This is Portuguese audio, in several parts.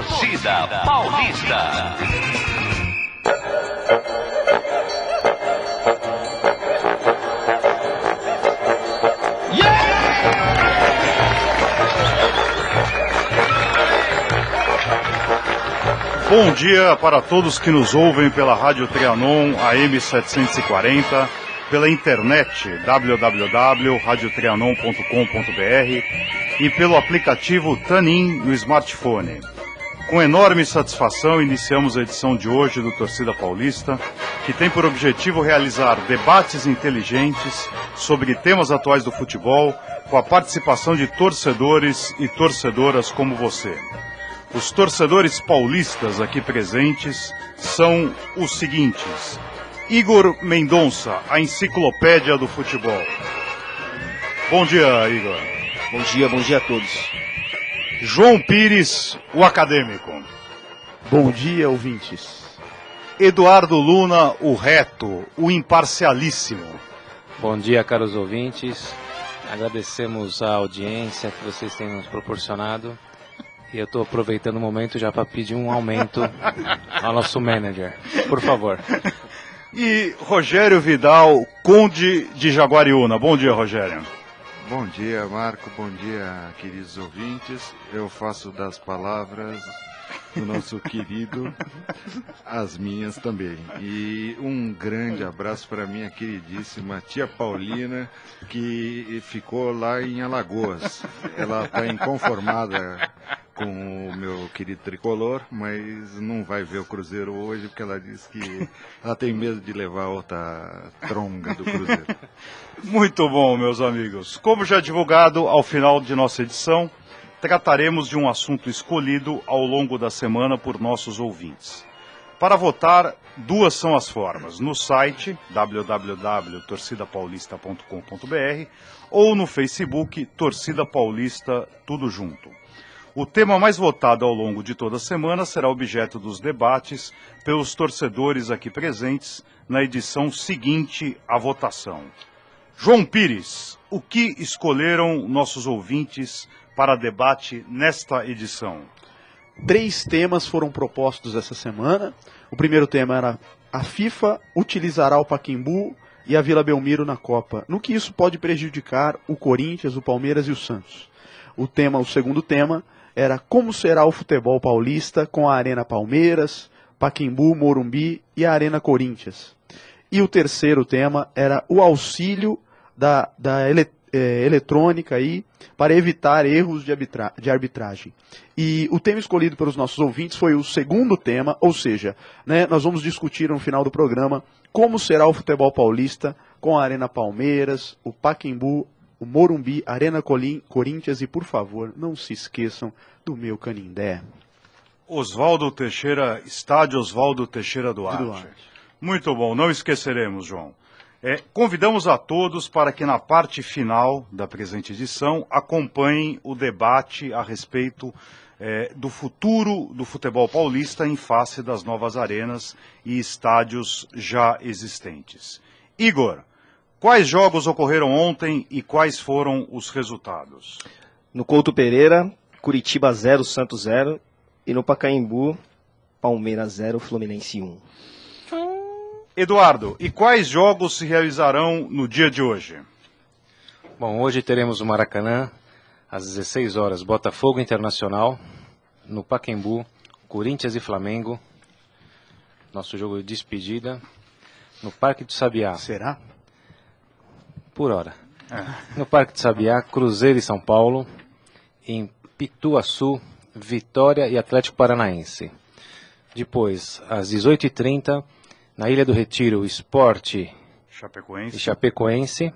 Torcida Paulista. Bom dia para todos que nos ouvem pela Rádio Trianon AM 740, pela internet www.radiotrianon.com.br e pelo aplicativo TuneIn no smartphone. Com enorme satisfação, iniciamos a edição de hoje do Torcida Paulista, que tem por objetivo realizar debates inteligentes sobre temas atuais do futebol, com a participação de torcedores e torcedoras como você. Os torcedores paulistas aqui presentes são os seguintes: Igor Mendonça, a enciclopédia do futebol. Bom dia, Igor. Bom dia a todos. João Pires, o acadêmico. Bom dia, ouvintes. Eduardo Luna, o reto, o imparcialíssimo. Bom dia, caros ouvintes. Agradecemos a audiência que vocês têm nos proporcionado. E eu estou aproveitando o momento já para pedir um aumento ao nosso manager. Por favor. E Rogério Vidal, conde de Jaguariúna. Bom dia, Rogério. Bom dia, Marco. Bom dia, queridos ouvintes. Eu faço das palavras do nosso querido as minhas também. E um grande abraço para minha queridíssima tia Paulina, que ficou lá em Alagoas. Ela está inconformada com o meu querido tricolor, mas não vai ver o Cruzeiro hoje, porque ela disse que ela tem medo de levar outra tronga do Cruzeiro. Muito bom, meus amigos. Como já divulgado, ao final de nossa edição, trataremos de um assunto escolhido ao longo da semana por nossos ouvintes. Para votar, duas são as formas: no site www.torcidapaulista.com.br ou no Facebook Torcida Paulista, tudo junto. O tema mais votado ao longo de toda a semana será objeto dos debates pelos torcedores aqui presentes na edição seguinte à votação. João Pires, o que escolheram nossos ouvintes para debate nesta edição? 3 temas foram propostos essa semana. O primeiro tema era: a FIFA utilizará o Pacaembu e a Vila Belmiro na Copa, no que isso pode prejudicar o Corinthians, o Palmeiras e o Santos. O segundo tema era: como será o futebol paulista com a Arena Palmeiras, Pacaembu, Morumbi e a Arena Corinthians. E o terceiro tema era o auxílio da eletrônica aí para evitar erros de arbitragem. E o tema escolhido pelos nossos ouvintes foi o segundo tema, ou seja, nós vamos discutir no final do programa como será o futebol paulista com a Arena Palmeiras, o Pacaembu, o Morumbi, Arena Corinthians e, por favor, não se esqueçam do meu Canindé. Oswaldo Teixeira, estádio Oswaldo Teixeira Duarte. Muito bom, não esqueceremos, João. Convidamos a todos para que na parte final da presente edição acompanhem o debate a respeito do futuro do futebol paulista em face das novas arenas e estádios já existentes. Igor, quais jogos ocorreram ontem e quais foram os resultados? No Couto Pereira, Curitiba 0, Santos 0. E no Pacaembu, Palmeiras 0, Fluminense 1. Eduardo, e quais jogos se realizarão no dia de hoje? Bom, hoje teremos o Maracanã, às 16 horas, Botafogo Internacional. No Pacaembu, Corinthians e Flamengo. Nosso jogo de despedida. No Parque do Sabiá. Será? Por hora. No Parque do Sabiá, Cruzeiro e São Paulo. Em Pituaçu, Vitória e Atlético Paranaense. Depois, às 18h30, na Ilha do Retiro, Sport e Chapecoense.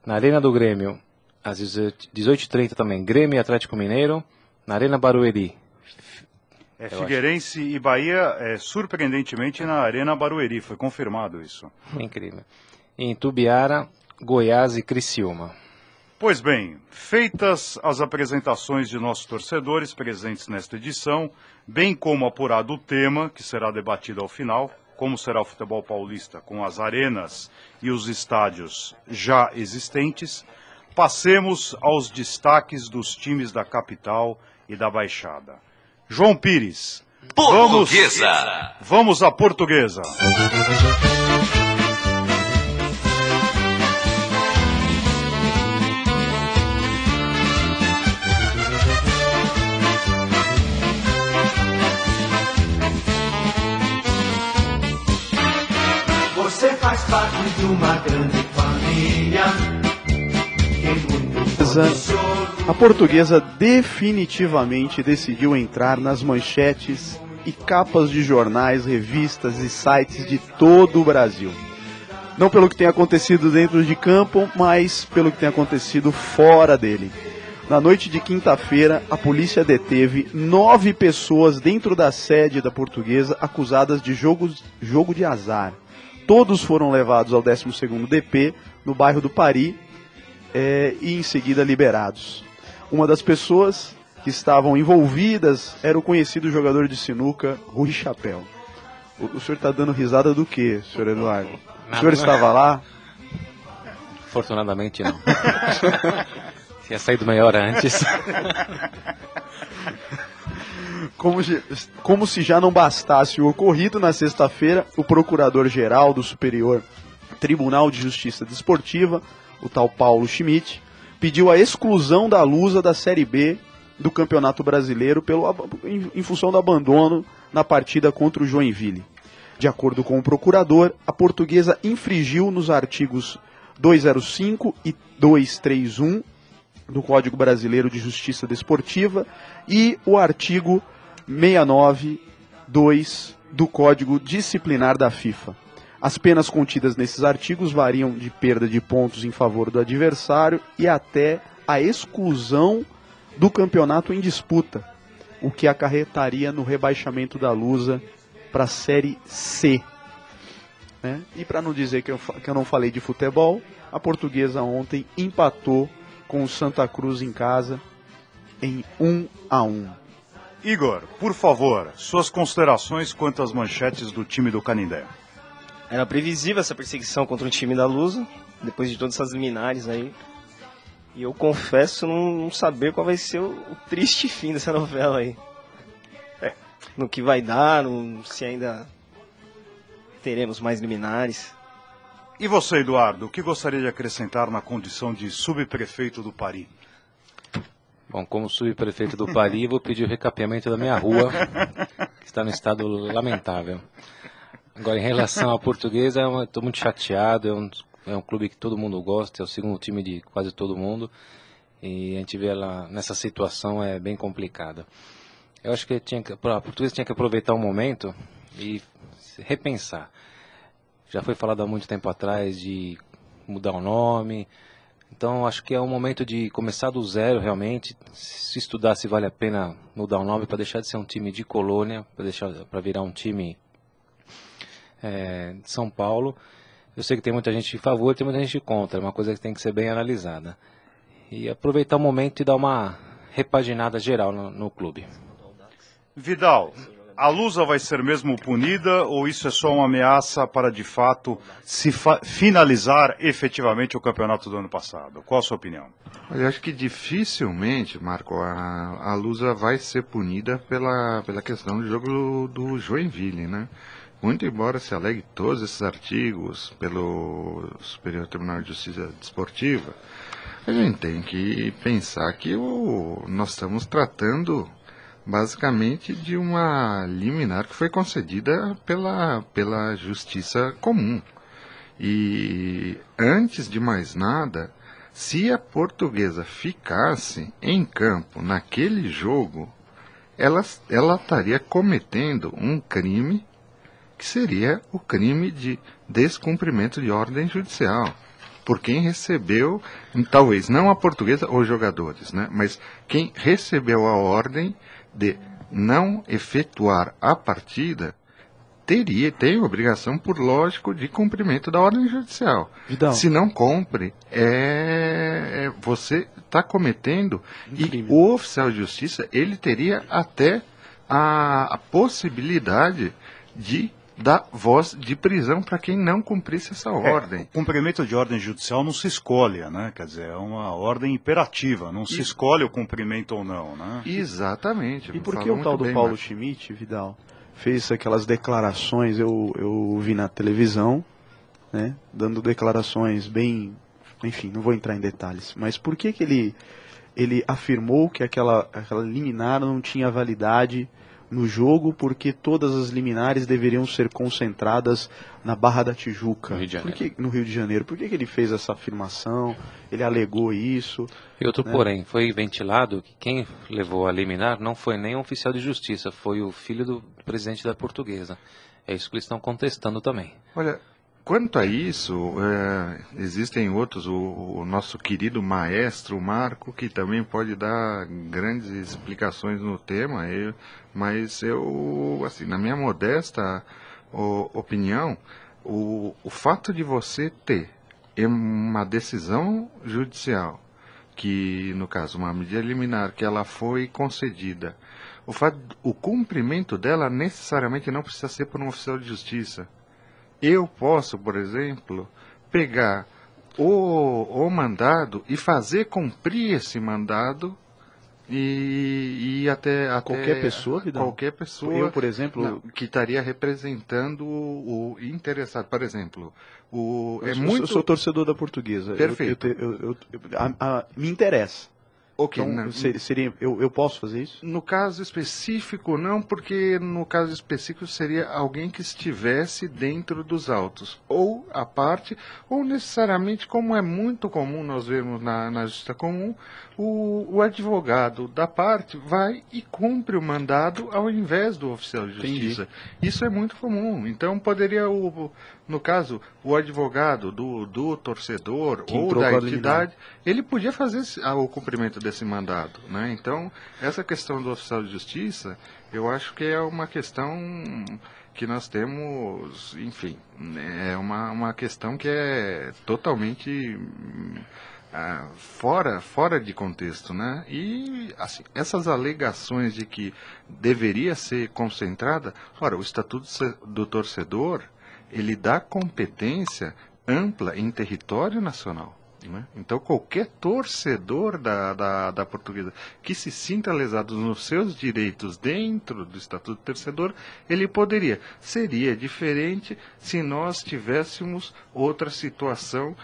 Na Arena do Grêmio, às 18h30 também, Grêmio e Atlético Mineiro. Na Arena Barueri. Figueirense e Bahia, surpreendentemente, na Arena Barueri. Foi confirmado isso. Incrível. Em Tubiara, Goiás e Criciúma. Pois bem, feitas as apresentações de nossos torcedores presentes nesta edição, bem como apurado o tema, que será debatido ao final, como será o futebol paulista com as arenas e os estádios já existentes, passemos aos destaques dos times da capital e da Baixada. João Pires. Portuguesa. Vamos à Portuguesa. Você faz parte de uma grande família. A Portuguesa definitivamente decidiu entrar nas manchetes e capas de jornais, revistas e sites de todo o Brasil. Não pelo que tem acontecido dentro de campo, mas pelo que tem acontecido fora dele. Na noite de quinta-feira, a polícia deteve 9 pessoas dentro da sede da Portuguesa acusadas de jogo de azar. Todos foram levados ao 12º DP, no bairro do Pari, e em seguida liberados. Uma das pessoas que estavam envolvidas era o conhecido jogador de sinuca, Rui Chapéu. O senhor está dando risada do quê, senhor Eduardo? O senhor estava lá? Afortunadamente não. Tinha saído meia hora antes. Como se já não bastasse o ocorrido, na sexta-feira, o Procurador-Geral do Superior Tribunal de Justiça Desportiva, o tal Paulo Schmidt, pediu a exclusão da Lusa da Série B do Campeonato Brasileiro em função do abandono na partida contra o Joinville. De acordo com o procurador, a Portuguesa infringiu nos artigos 205 e 231 do Código Brasileiro de Justiça Desportiva e o artigo 692 do Código Disciplinar da FIFA. As penas contidas nesses artigos variam de perda de pontos em favor do adversário e até a exclusão do campeonato em disputa, o que acarretaria no rebaixamento da Lusa para a Série C. E para não dizer que eu não falei de futebol, a Portuguesa ontem empatou com o Santa Cruz em casa em 1-1. Igor, por favor, suas considerações quanto às manchetes do time do Canindé. Era previsível essa perseguição contra o time da Lusa, depois de todas essas liminares aí. E eu confesso não saber qual vai ser o triste fim dessa novela aí. No que vai dar, se ainda teremos mais liminares. E você, Eduardo, o que gostaria de acrescentar na condição de subprefeito do Pari? Bom, como subprefeito do Pari, vou pedir o recapeamento da minha rua, que está no estado lamentável. Agora, em relação à Portuguesa, estou muito chateado, é um clube que todo mundo gosta, é o segundo time de quase todo mundo, e a gente vê ela nessa situação é bem complicada. Eu acho que a Portuguesa tinha que aproveitar o momento e repensar. Já foi falado há muito tempo atrás de mudar o nome, então acho que é um momento de começar do zero realmente, se estudar se vale a pena mudar o nome para deixar de ser um time de colônia, para virar um time de São Paulo. Eu sei que tem muita gente a favor e tem muita gente contra, é uma coisa que tem que ser bem analisada. E aproveitar o momento e dar uma repaginada geral no clube. Vidal, a Lusa vai ser mesmo punida ou isso é só uma ameaça para de fato se finalizar efetivamente o campeonato do ano passado? Qual a sua opinião? Olha, eu acho que dificilmente, Marco, a Lusa vai ser punida pela questão do jogo do Joinville, né? Muito embora se alegue todos esses artigos pelo Superior Tribunal de Justiça Desportiva, a gente tem que pensar que nós estamos tratando basicamente de uma liminar que foi concedida pela Justiça Comum. E antes de mais nada, se a Portuguesa ficasse em campo naquele jogo, ela estaria cometendo um crime que seria o crime de descumprimento de ordem judicial. Por quem recebeu, talvez não a Portuguesa ou os jogadores, né? Mas quem recebeu a ordem de não efetuar a partida tem obrigação, por lógico, de cumprimento da ordem judicial. Vidal. Se não cumpre, você está cometendo, crime. E o oficial de justiça ele teria até a possibilidade de dar voz de prisão para quem não cumprisse essa ordem. O cumprimento de ordem judicial não se escolhe, né? Quer dizer, é uma ordem imperativa, não se escolhe o cumprimento ou não, né? Exatamente. E por que o tal do Paulo Schmidt, Vidal, fez aquelas declarações, eu vi na televisão, né, dando declarações bem, enfim, não vou entrar em detalhes, mas por que ele afirmou que aquela liminar não tinha validade no jogo, porque todas as liminares deveriam ser concentradas na Barra da Tijuca, no Rio de Janeiro? Por que ele fez essa afirmação? Ele alegou isso? E outro, né? Porém, foi ventilado que quem levou a liminar não foi nem um oficial de justiça, foi o filho do presidente da Portuguesa. É isso que eles estão contestando também. Olha, quanto a isso, existem outros, o nosso querido maestro Marco, que também pode dar grandes explicações no tema, mas eu, assim, na minha modesta opinião, o fato de você ter uma decisão judicial, que no caso uma medida liminar, que ela foi concedida, o cumprimento dela necessariamente não precisa ser por um oficial de justiça. Eu posso, por exemplo, pegar o mandado e fazer cumprir esse mandado e até qualquer pessoa, Vidal? Qualquer pessoa, eu, por exemplo, que estaria representando o interessado. Por exemplo, eu sou torcedor da Portuguesa. Perfeito. Me interessa. Okay, então, eu posso fazer isso? No caso específico, não, porque no caso específico seria alguém que estivesse dentro dos autos, ou à parte, ou necessariamente, como é muito comum nós vemos na justiça comum, o advogado da parte vai e cumpre o mandado ao invés do oficial de justiça. Entendi. Isso é muito comum. Então poderia, no caso, o advogado do torcedor ou da entidade, ele podia fazer o cumprimento desse mandado, né? Então, essa questão do oficial de justiça, eu acho que é uma questão que nós temos, enfim, é uma questão que é totalmente fora de contexto, né? E, assim, essas alegações de que deveria ser concentrada, ora, o Estatuto do Torcedor, ele dá competência ampla em território nacional. Né? Então, qualquer torcedor da Portuguesa que se sinta lesado nos seus direitos dentro do Estatuto do Torcedor, ele poderia. Seria diferente se nós tivéssemos outra situação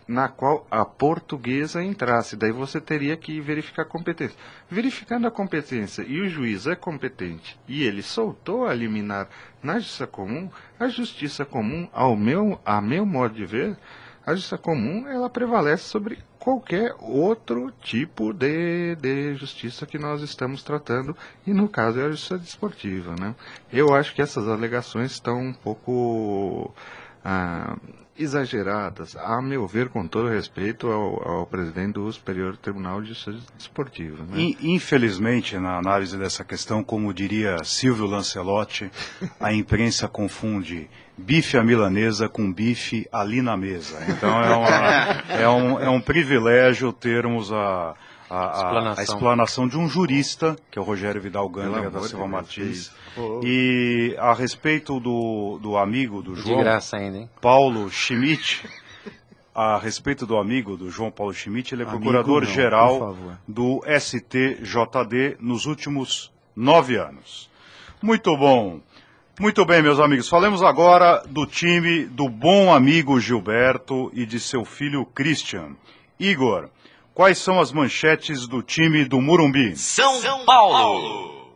na qual a Portuguesa entrasse. Daí você teria que verificar a competência. Verificando a competência e o juiz é competente e ele soltou a liminar na Justiça Comum, a Justiça Comum, a meu modo de ver, a Justiça Comum, ela prevalece sobre qualquer outro tipo de justiça que nós estamos tratando, e no caso é a Justiça Desportiva, né? Eu acho que essas alegações estão um pouco exageradas, a meu ver, com todo respeito ao presidente do Superior Tribunal de Justiça Desportiva. Né? Infelizmente, na análise dessa questão, como diria Silvio Lancelotti, a imprensa confunde bife à milanesa com bife ali na mesa. Então é um privilégio termos a explanação de um jurista, que é o Rogério Vidal Gândara da Silva Martins. E a respeito do amigo do João Paulo Schmidt, a respeito do amigo do João Paulo Schmidt, ele é procurador-geral do STJD nos últimos 9 anos. Muito bom. Muito bem, meus amigos. Falemos agora do time do bom amigo Gilberto e de seu filho Christian. Igor, quais são as manchetes do time do Morumbi? São Paulo!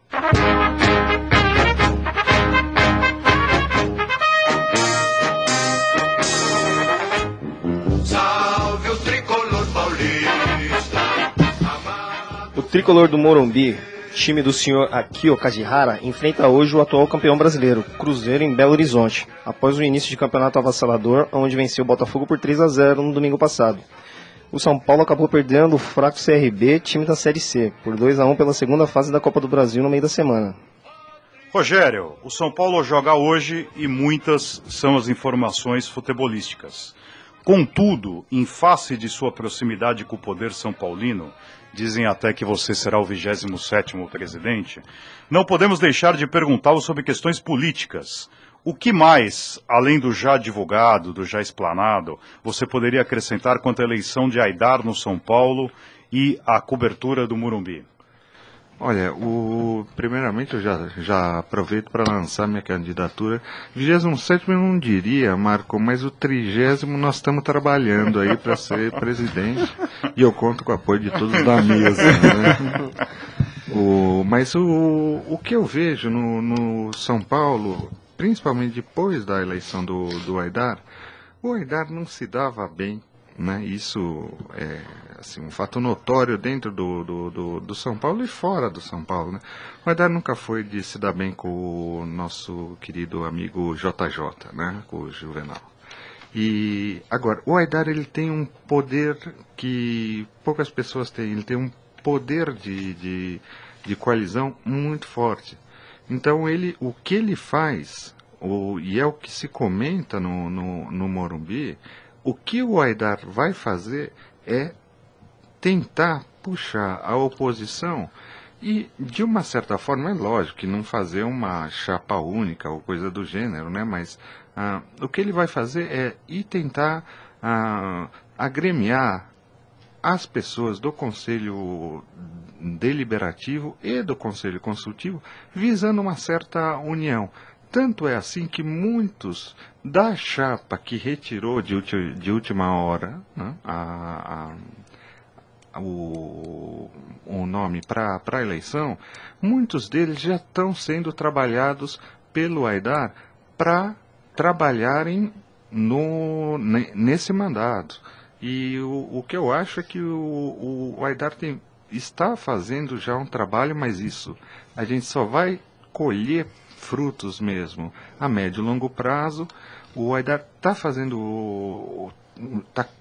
Salve o tricolor paulista! O tricolor do Morumbi, time do senhor Akio Kajihara, enfrenta hoje o atual campeão brasileiro, Cruzeiro, em Belo Horizonte, após o início de campeonato avassalador, onde venceu o Botafogo por 3-0 no domingo passado. O São Paulo acabou perdendo o fraco CRB, time da Série C, por 2-1 pela segunda fase da Copa do Brasil no meio da semana. Rogério, o São Paulo joga hoje e muitas são as informações futebolísticas. Contudo, em face de sua proximidade com o poder são paulino, dizem até que você será o 27º presidente, não podemos deixar de perguntá-lo sobre questões políticas. O que mais, além do já divulgado, do já explanado, você poderia acrescentar quanto à eleição de Aidar no São Paulo e a cobertura do Morumbi? Olha, primeiramente eu já aproveito para lançar minha candidatura. 27º eu não diria, Marco, mas o 30º nós estamos trabalhando aí para ser presidente. E eu conto com o apoio de todos da mesa, né? Mas o que eu vejo no São Paulo, principalmente depois da eleição do Aidar, o Aidar não se dava bem, né? Isso é assim, um fato notório dentro do São Paulo e fora do São Paulo, né? O Aidar nunca foi de se dar bem com o nosso querido amigo JJ, né? Com o Juvenal. E agora, o Aidar ele tem um poder que poucas pessoas têm, ele tem um poder de coalizão muito forte. Então o que ele faz, e é o que se comenta no Morumbi, o que o Aidar vai fazer é tentar puxar a oposição e, de uma certa forma, é lógico que não fazer uma chapa única ou coisa do gênero, né? Mas o que ele vai fazer é ir tentar agremiar as pessoas do Conselho Deliberativo e do Conselho Consultivo visando uma certa união. Tanto é assim que muitos da chapa que retirou de última hora, né, o nome para a eleição, muitos deles já estão sendo trabalhados pelo Aidar para trabalharem nesse mandato. E o que eu acho é que o Aidar está fazendo já um trabalho, mas isso a gente só vai colher frutos mesmo a médio e longo prazo. O Aidar está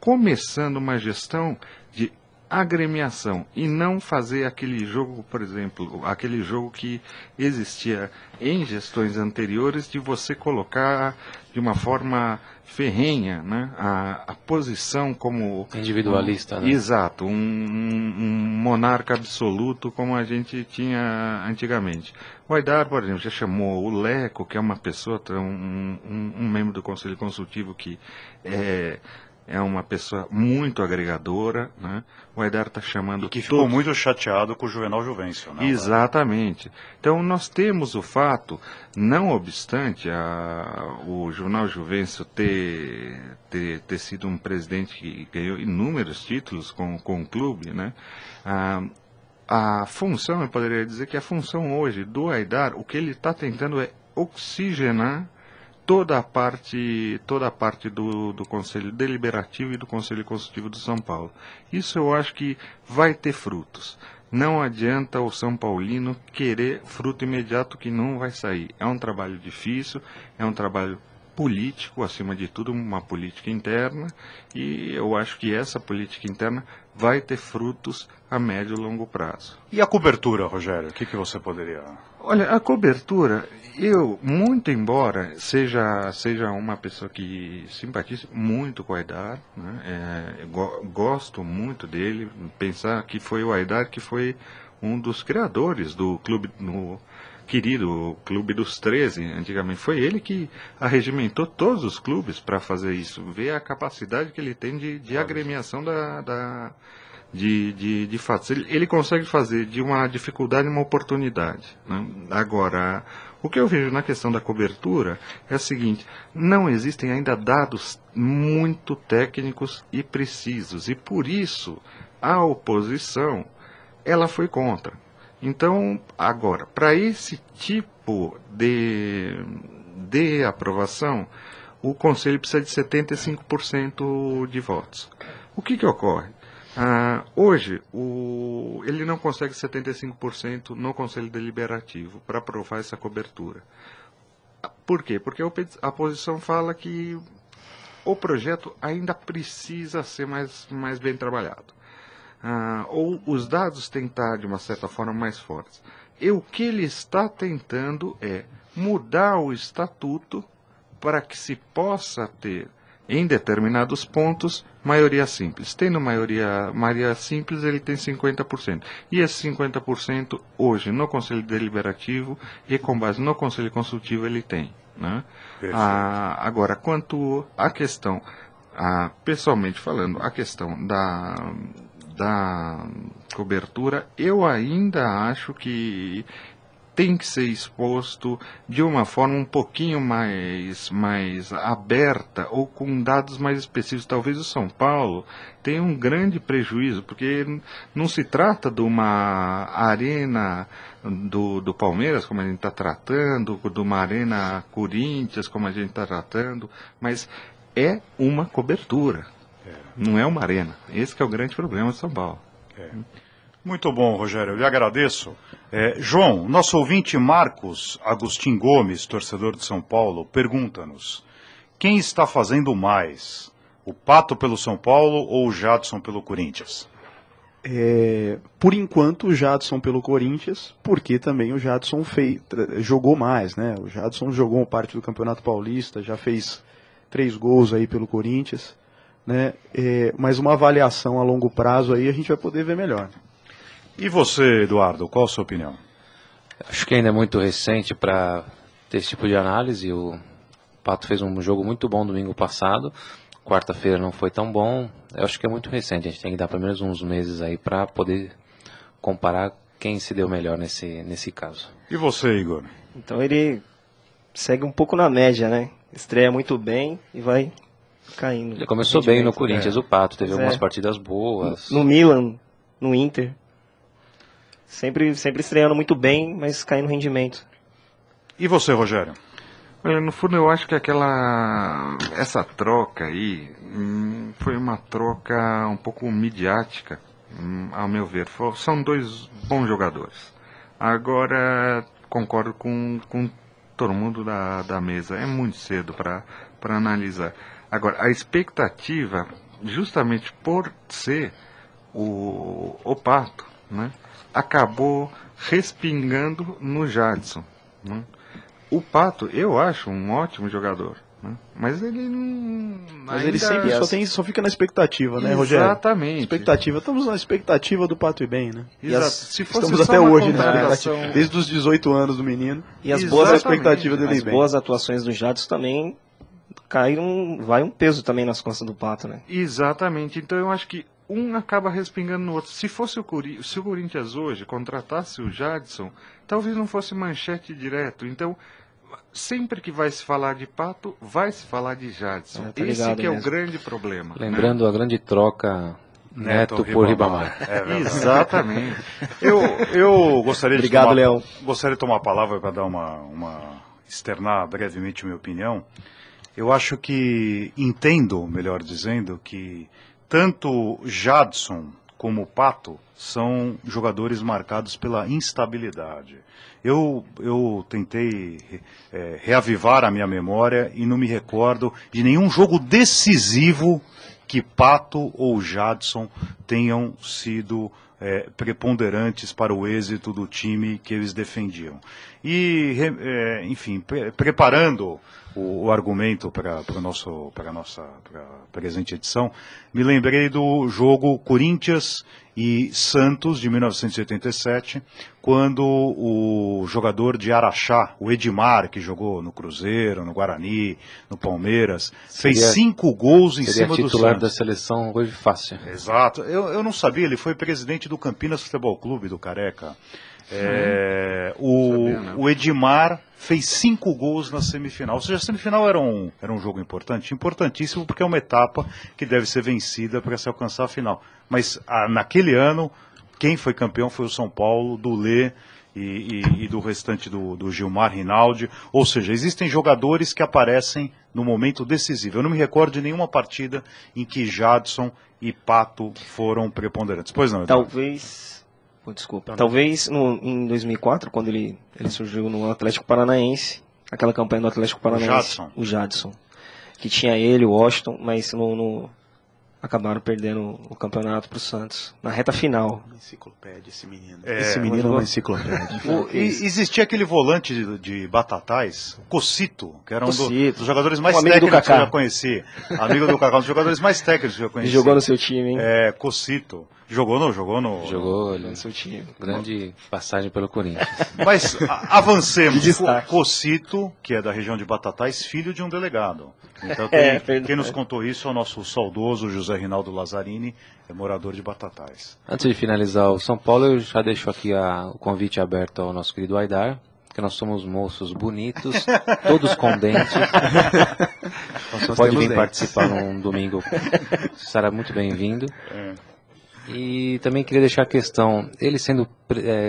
começando uma gestão de agremiação e não fazer aquele jogo, por exemplo, aquele jogo que existia em gestões anteriores de você colocar de uma forma ferrenha, né, a posição como individualista, né? Exato, um monarca absoluto como a gente tinha antigamente. O Aidar, por exemplo, já chamou o Leco, que é uma pessoa, um membro do Conselho Consultivo que é uma pessoa muito agregadora, né? O Aidar está chamando... E que ficou muito chateado com o Juvenal Juvencio, né? Exatamente. Então nós temos o fato, não obstante o Juvenal Juvencio ter sido um presidente que ganhou inúmeros títulos com o clube, né? A função, eu poderia dizer que a função hoje do Aidar, o que ele está tentando é oxigenar toda a parte do Conselho Deliberativo e do Conselho Consultivo do São Paulo. Isso eu acho que vai ter frutos. Não adianta o São Paulino querer fruto imediato que não vai sair. É um trabalho difícil, é um trabalho político, acima de tudo, uma política interna, e eu acho que essa política interna vai ter frutos a médio e longo prazo. E a cobertura, Rogério? O que você poderia... Olha, a cobertura, muito embora seja uma pessoa que simpatize muito com o Aidar, né, gosto muito dele, pensar que foi o Aidar que foi um dos criadores do clube, querido Clube dos 13, antigamente. Foi ele que arregimentou todos os clubes para fazer isso. Ver a capacidade que ele tem de agremiação de fatos. Ele consegue fazer de uma dificuldade uma oportunidade, né? Agora, o que eu vejo na questão da cobertura é o seguinte: não existem ainda dados muito técnicos e precisos, e por isso a oposição ela foi contra. Então, agora, para esse tipo de aprovação, o Conselho precisa de 75% de votos. O que ocorre? Hoje, ele não consegue 75% no Conselho Deliberativo para aprovar essa cobertura. Por quê? Porque a oposição fala que o projeto ainda precisa ser mais bem trabalhado. Ou os dados têm que estar, de uma certa forma, mais fortes. E o que ele está tentando é mudar o estatuto para que se possa ter em determinados pontos, maioria simples. Tendo maioria simples, ele tem 50%. E esse 50%, hoje, no Conselho Deliberativo e com base no Conselho Consultivo, ele tem. Né? Agora, quanto à questão, pessoalmente falando, a questão da cobertura, eu ainda acho que tem que ser exposto de uma forma um pouquinho mais aberta ou com dados mais específicos. Talvez o São Paulo tenha um grande prejuízo, porque não se trata de uma arena do Palmeiras, como a gente está tratando, de uma arena Corinthians, como a gente está tratando, mas é uma cobertura, não é uma arena. Esse que é o grande problema de São Paulo. Muito bom, Rogério, eu lhe agradeço. João, nosso ouvinte Marcos Agostinho Gomes, torcedor de São Paulo, pergunta-nos: quem está fazendo mais, o Pato pelo São Paulo ou o Jadson pelo Corinthians? Por enquanto o Jadson pelo Corinthians, porque também o Jadson jogou mais, né? O Jadson jogou parte do Campeonato Paulista, já fez 3 gols aí pelo Corinthians, né? Mas uma avaliação a longo prazo aí a gente vai poder ver melhor. E você, Eduardo, qual a sua opinião? Acho que ainda é muito recente para ter esse tipo de análise. O Pato fez um jogo muito bom domingo passado. Quarta-feira não foi tão bom. Eu acho que é muito recente. A gente tem que dar pelo menos uns meses aí para poder comparar quem se deu melhor nesse caso. E você, Igor? Então ele segue um pouco na média, né? Estreia muito bem e vai caindo. Ele começou bem no Corinthians, o Pato. Teve algumas partidas boas. No Milan, no Inter. Sempre estreando muito bem, mas caindo no rendimento. E você, Rogério? Olha, no fundo eu acho que essa troca aí foi uma troca um pouco midiática, ao meu ver. São 2 bons jogadores. Agora, concordo com todo mundo da mesa. É muito cedo para analisar. Agora, a expectativa, justamente por ser o Pato, né, acabou respingando no Jadson. Né? O Pato, eu acho um ótimo jogador, né? Mas ele não... Mas ele sempre só fica na expectativa, né, Rogério? Exatamente. Estamos na expectativa do Pato e bem, né? Exato. Se fosse estamos só até uma hoje, contratação... né? Desde os 18 anos do menino. E as boas expectativas dele as bem. boas atuações do Jadson também vai um peso também nas costas do Pato, né? Exatamente. Então eu acho que um acaba respingando no outro. Se fosse se o Corinthians hoje contratasse o Jadson, talvez não fosse manchete direto. Então, sempre que vai se falar de Pato, vai se falar de Jadson. Esse que é o grande problema. Lembrando a grande troca Neto por Ribamar. Exatamente. Eu gostaria Obrigado, Leão. Gostaria de tomar a palavra para dar externar brevemente minha opinião. Eu acho que entendo, melhor dizendo, que tanto Jadson como Pato são jogadores marcados pela instabilidade. Eu tentei reavivar a minha memória e não me recordo de nenhum jogo decisivo que Pato ou Jadson tenham sido preponderantes para o êxito do time que eles defendiam. E, enfim, preparando o argumento para a nossa presente edição, me lembrei do jogo Corinthians e Santos de 1987, quando o jogador de Araxá, o Edmar, que jogou no Cruzeiro, no Guarani, no Palmeiras, fez 5 gols em cima do Santos. Seria titular da seleção hoje fácil. Exato. Eu não sabia, ele foi presidente do Campinas Futebol Clube, do Careca. O Edmar fez 5 gols na semifinal. Ou seja, a semifinal era um jogo importante, importantíssimo, porque é uma etapa que deve ser vencida para se alcançar a final. Mas naquele ano, quem foi campeão foi o São Paulo, do Lê e do restante do Gilmar Rinaldi. Ou seja, existem jogadores que aparecem no momento decisivo. Eu não me recordo de nenhuma partida em que Jadson e Pato foram preponderantes. Pois não, Eduardo? Talvez em 2004, quando ele surgiu no Atlético Paranaense, aquela campanha do Atlético Paranaense, o Jadson, que tinha ele, o Washington, mas acabaram perdendo o campeonato pro Santos, na reta final. Uma enciclopédia, esse menino. É, Esse menino é uma enciclopédia. Existia aquele volante de Batatais, Cocito, que era um Cocito. dos jogadores mais Um amigo do técnicos que eu Kaká. já conheci. Amigo do Kaká, um dos jogadores mais técnicos que eu Ele conheci. jogou no seu time, hein? É, Cocito. Jogou no... Jogou, ele No seu time. grande passagem pelo Corinthians. Mas avancemos. Que destaque. Cocito, que é da região de Batatais, filho de um delegado. Então Verdade. quem nos contou isso é o nosso saudoso José Rinaldo Lazzarini, é morador de Batatais. Antes de finalizar o São Paulo, eu já deixo aqui o convite aberto ao nosso querido Aidar, que nós somos moços bonitos, todos com dente. Pode vir participar num domingo, será muito bem-vindo. E também queria deixar a questão, ele sendo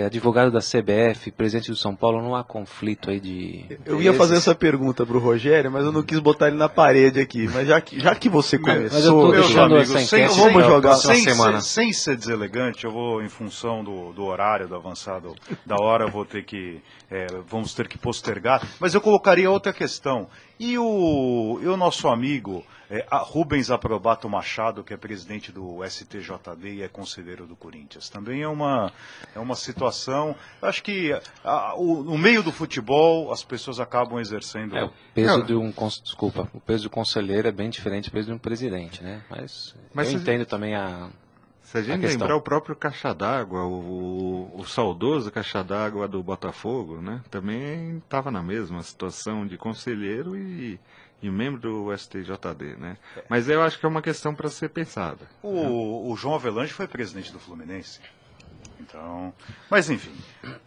advogado da CBF, presidente do São Paulo, não há conflito aí de... Eu ia fazer essa pergunta pro Rogério, mas eu não quis botar ele na parede aqui. Mas já que você começou... Mas eu tô Meus deixando amigos, essa sem, enquete vamos pra jogar próxima sem, semana. sem ser deselegante, eu vou, em função do horário, do avançado da hora, eu vou ter que, vamos ter que postergar. Mas eu colocaria outra questão. E o nosso amigo Rubens Aprobato Machado, que é presidente do STJD e é conselheiro do Corinthians. Também é uma situação... Acho que no meio do futebol as pessoas acabam exercendo... O peso de o peso do conselheiro é bem diferente do peso de um presidente, né? Mas eu entendo também Se a gente questão. lembrar o próprio Caixa d'Água, o saudoso Caixa d'Água do Botafogo, né? Também estava na mesma situação de conselheiro e membro do STJD, né? Mas eu acho que é uma questão para ser pensada. O João Avelange foi presidente do Fluminense. Então, mas enfim.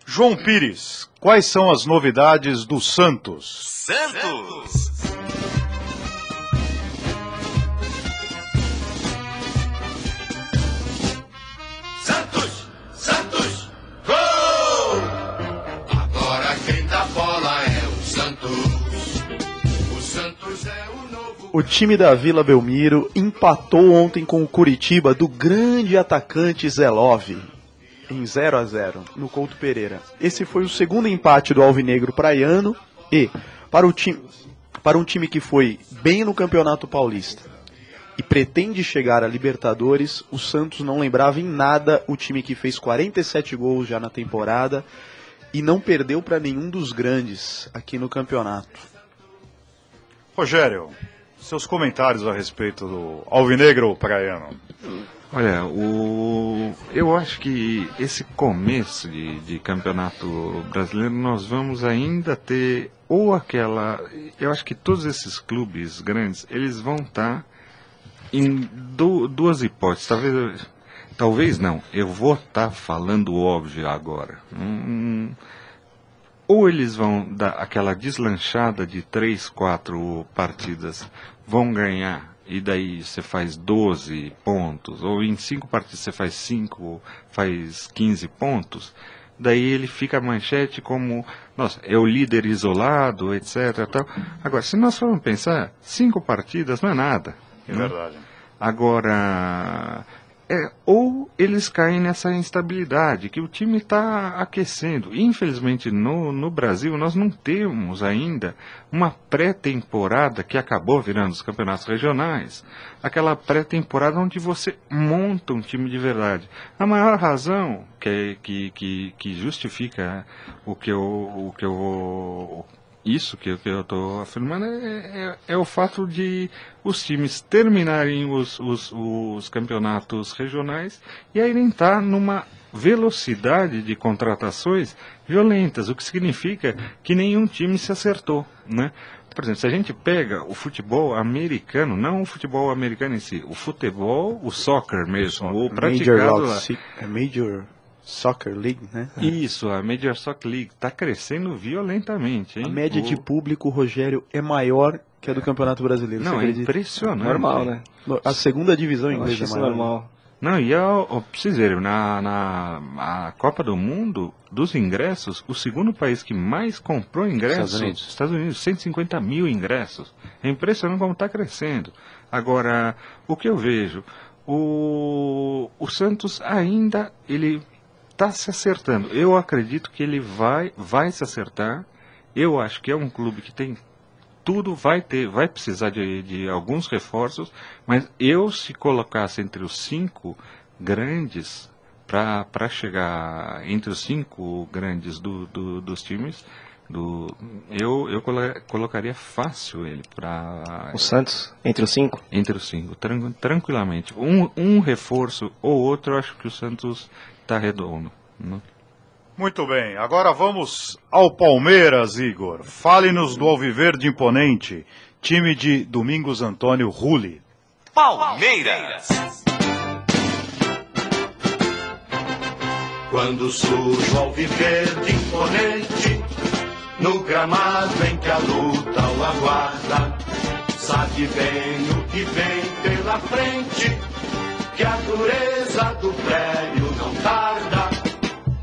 João Pires, quais são as novidades do Santos? Santos! Santos! Santos! Gol! Agora quem dá bola é o Santos. O Santos é o novo... O time da Vila Belmiro empatou ontem com o Curitiba do grande atacante Zé Love, em 0-0, no Couto Pereira. Esse foi o segundo empate do Alvinegro praiano e, para um time que foi bem no Campeonato Paulista e pretende chegar a Libertadores, o Santos não lembrava em nada o time que fez 47 gols já na temporada e não perdeu para nenhum dos grandes aqui no campeonato. Rogério, seus comentários a respeito do Alvinegro praiano. Olha, eu acho que esse começo de campeonato brasileiro nós vamos ainda ter eu acho que todos esses clubes grandes, eles vão estar em duas hipóteses, talvez não, eu vou estar falando óbvio agora. Ou eles vão dar aquela deslanchada de 3, 4 partidas, vão ganhar, e daí você faz 12 pontos, ou em 5 partidas você faz 5, faz 15 pontos, daí ele fica a manchete como, nossa, é o líder isolado, etc. Tal. Agora, se nós formos pensar, 5 partidas não é nada. É verdade. Agora, ou eles caem nessa instabilidade, que o time está aquecendo. Infelizmente, no Brasil, nós não temos ainda uma pré-temporada que acabou virando os campeonatos regionais. Aquela pré-temporada onde você monta um time de verdade. A maior razão que justifica isso que eu estou afirmando é o fato de os times terminarem os campeonatos regionais e aí nem estar numa velocidade de contratações violentas, o que significa que nenhum time se acertou, né? Por exemplo, se a gente pega o futebol americano, não o futebol americano em si, o futebol, o soccer mesmo, o praticado lá. Major Soccer League, né? Isso, a Major Soccer League está crescendo violentamente, hein? A média de público, Rogério, é maior que a do Campeonato Brasileiro. Não, você é acredita? impressionante. Normal, né? A segunda divisão Eu inglesa acho é isso maior. normal. Não, e preciso dizer, na Copa do Mundo, dos ingressos, o segundo país que mais comprou ingressos, Estados Unidos, 150 mil ingressos. É impressionante como está crescendo. Agora, o que eu vejo, o Santos ainda, ele está se acertando. Eu acredito que ele vai se acertar. Eu acho que é um clube que tem tudo vai precisar de alguns reforços, mas se colocasse entre os 5 grandes, para chegar entre os 5 grandes dos times, eu colocaria fácil ele para... O Santos, entre os 5? Entre os 5, tranquilamente. Um reforço ou outro, eu acho que o Santos está redondo. Né? Muito bem, agora vamos ao Palmeiras, Igor. Fale-nos do Alviverde Imponente, time de Domingos Antônio Rulli. Palmeiras. Quando surge o alviverde imponente, no gramado em que a luta o aguarda, sabe bem o que vem pela frente, que a dureza do prédio não tarda.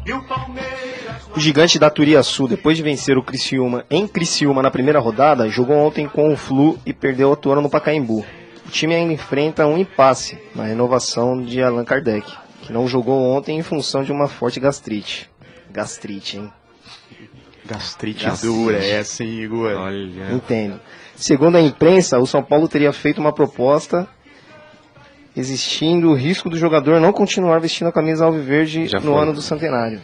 E o Palmeiras... O gigante da Turiaçu, depois de vencer o Criciúma em Criciúma na primeira rodada, jogou ontem com o Flu e perdeu a atuando no Pacaembu. O time ainda enfrenta um impasse na renovação de Allan Kardec, que não jogou ontem em função de uma forte gastrite. Gastrite, hein? Gastrite dura essa, hein, Igor? Olha. Entendo. Segundo a imprensa, o São Paulo teria feito uma proposta existindo o risco do jogador não continuar vestindo a camisa alviverde no ano do centenário.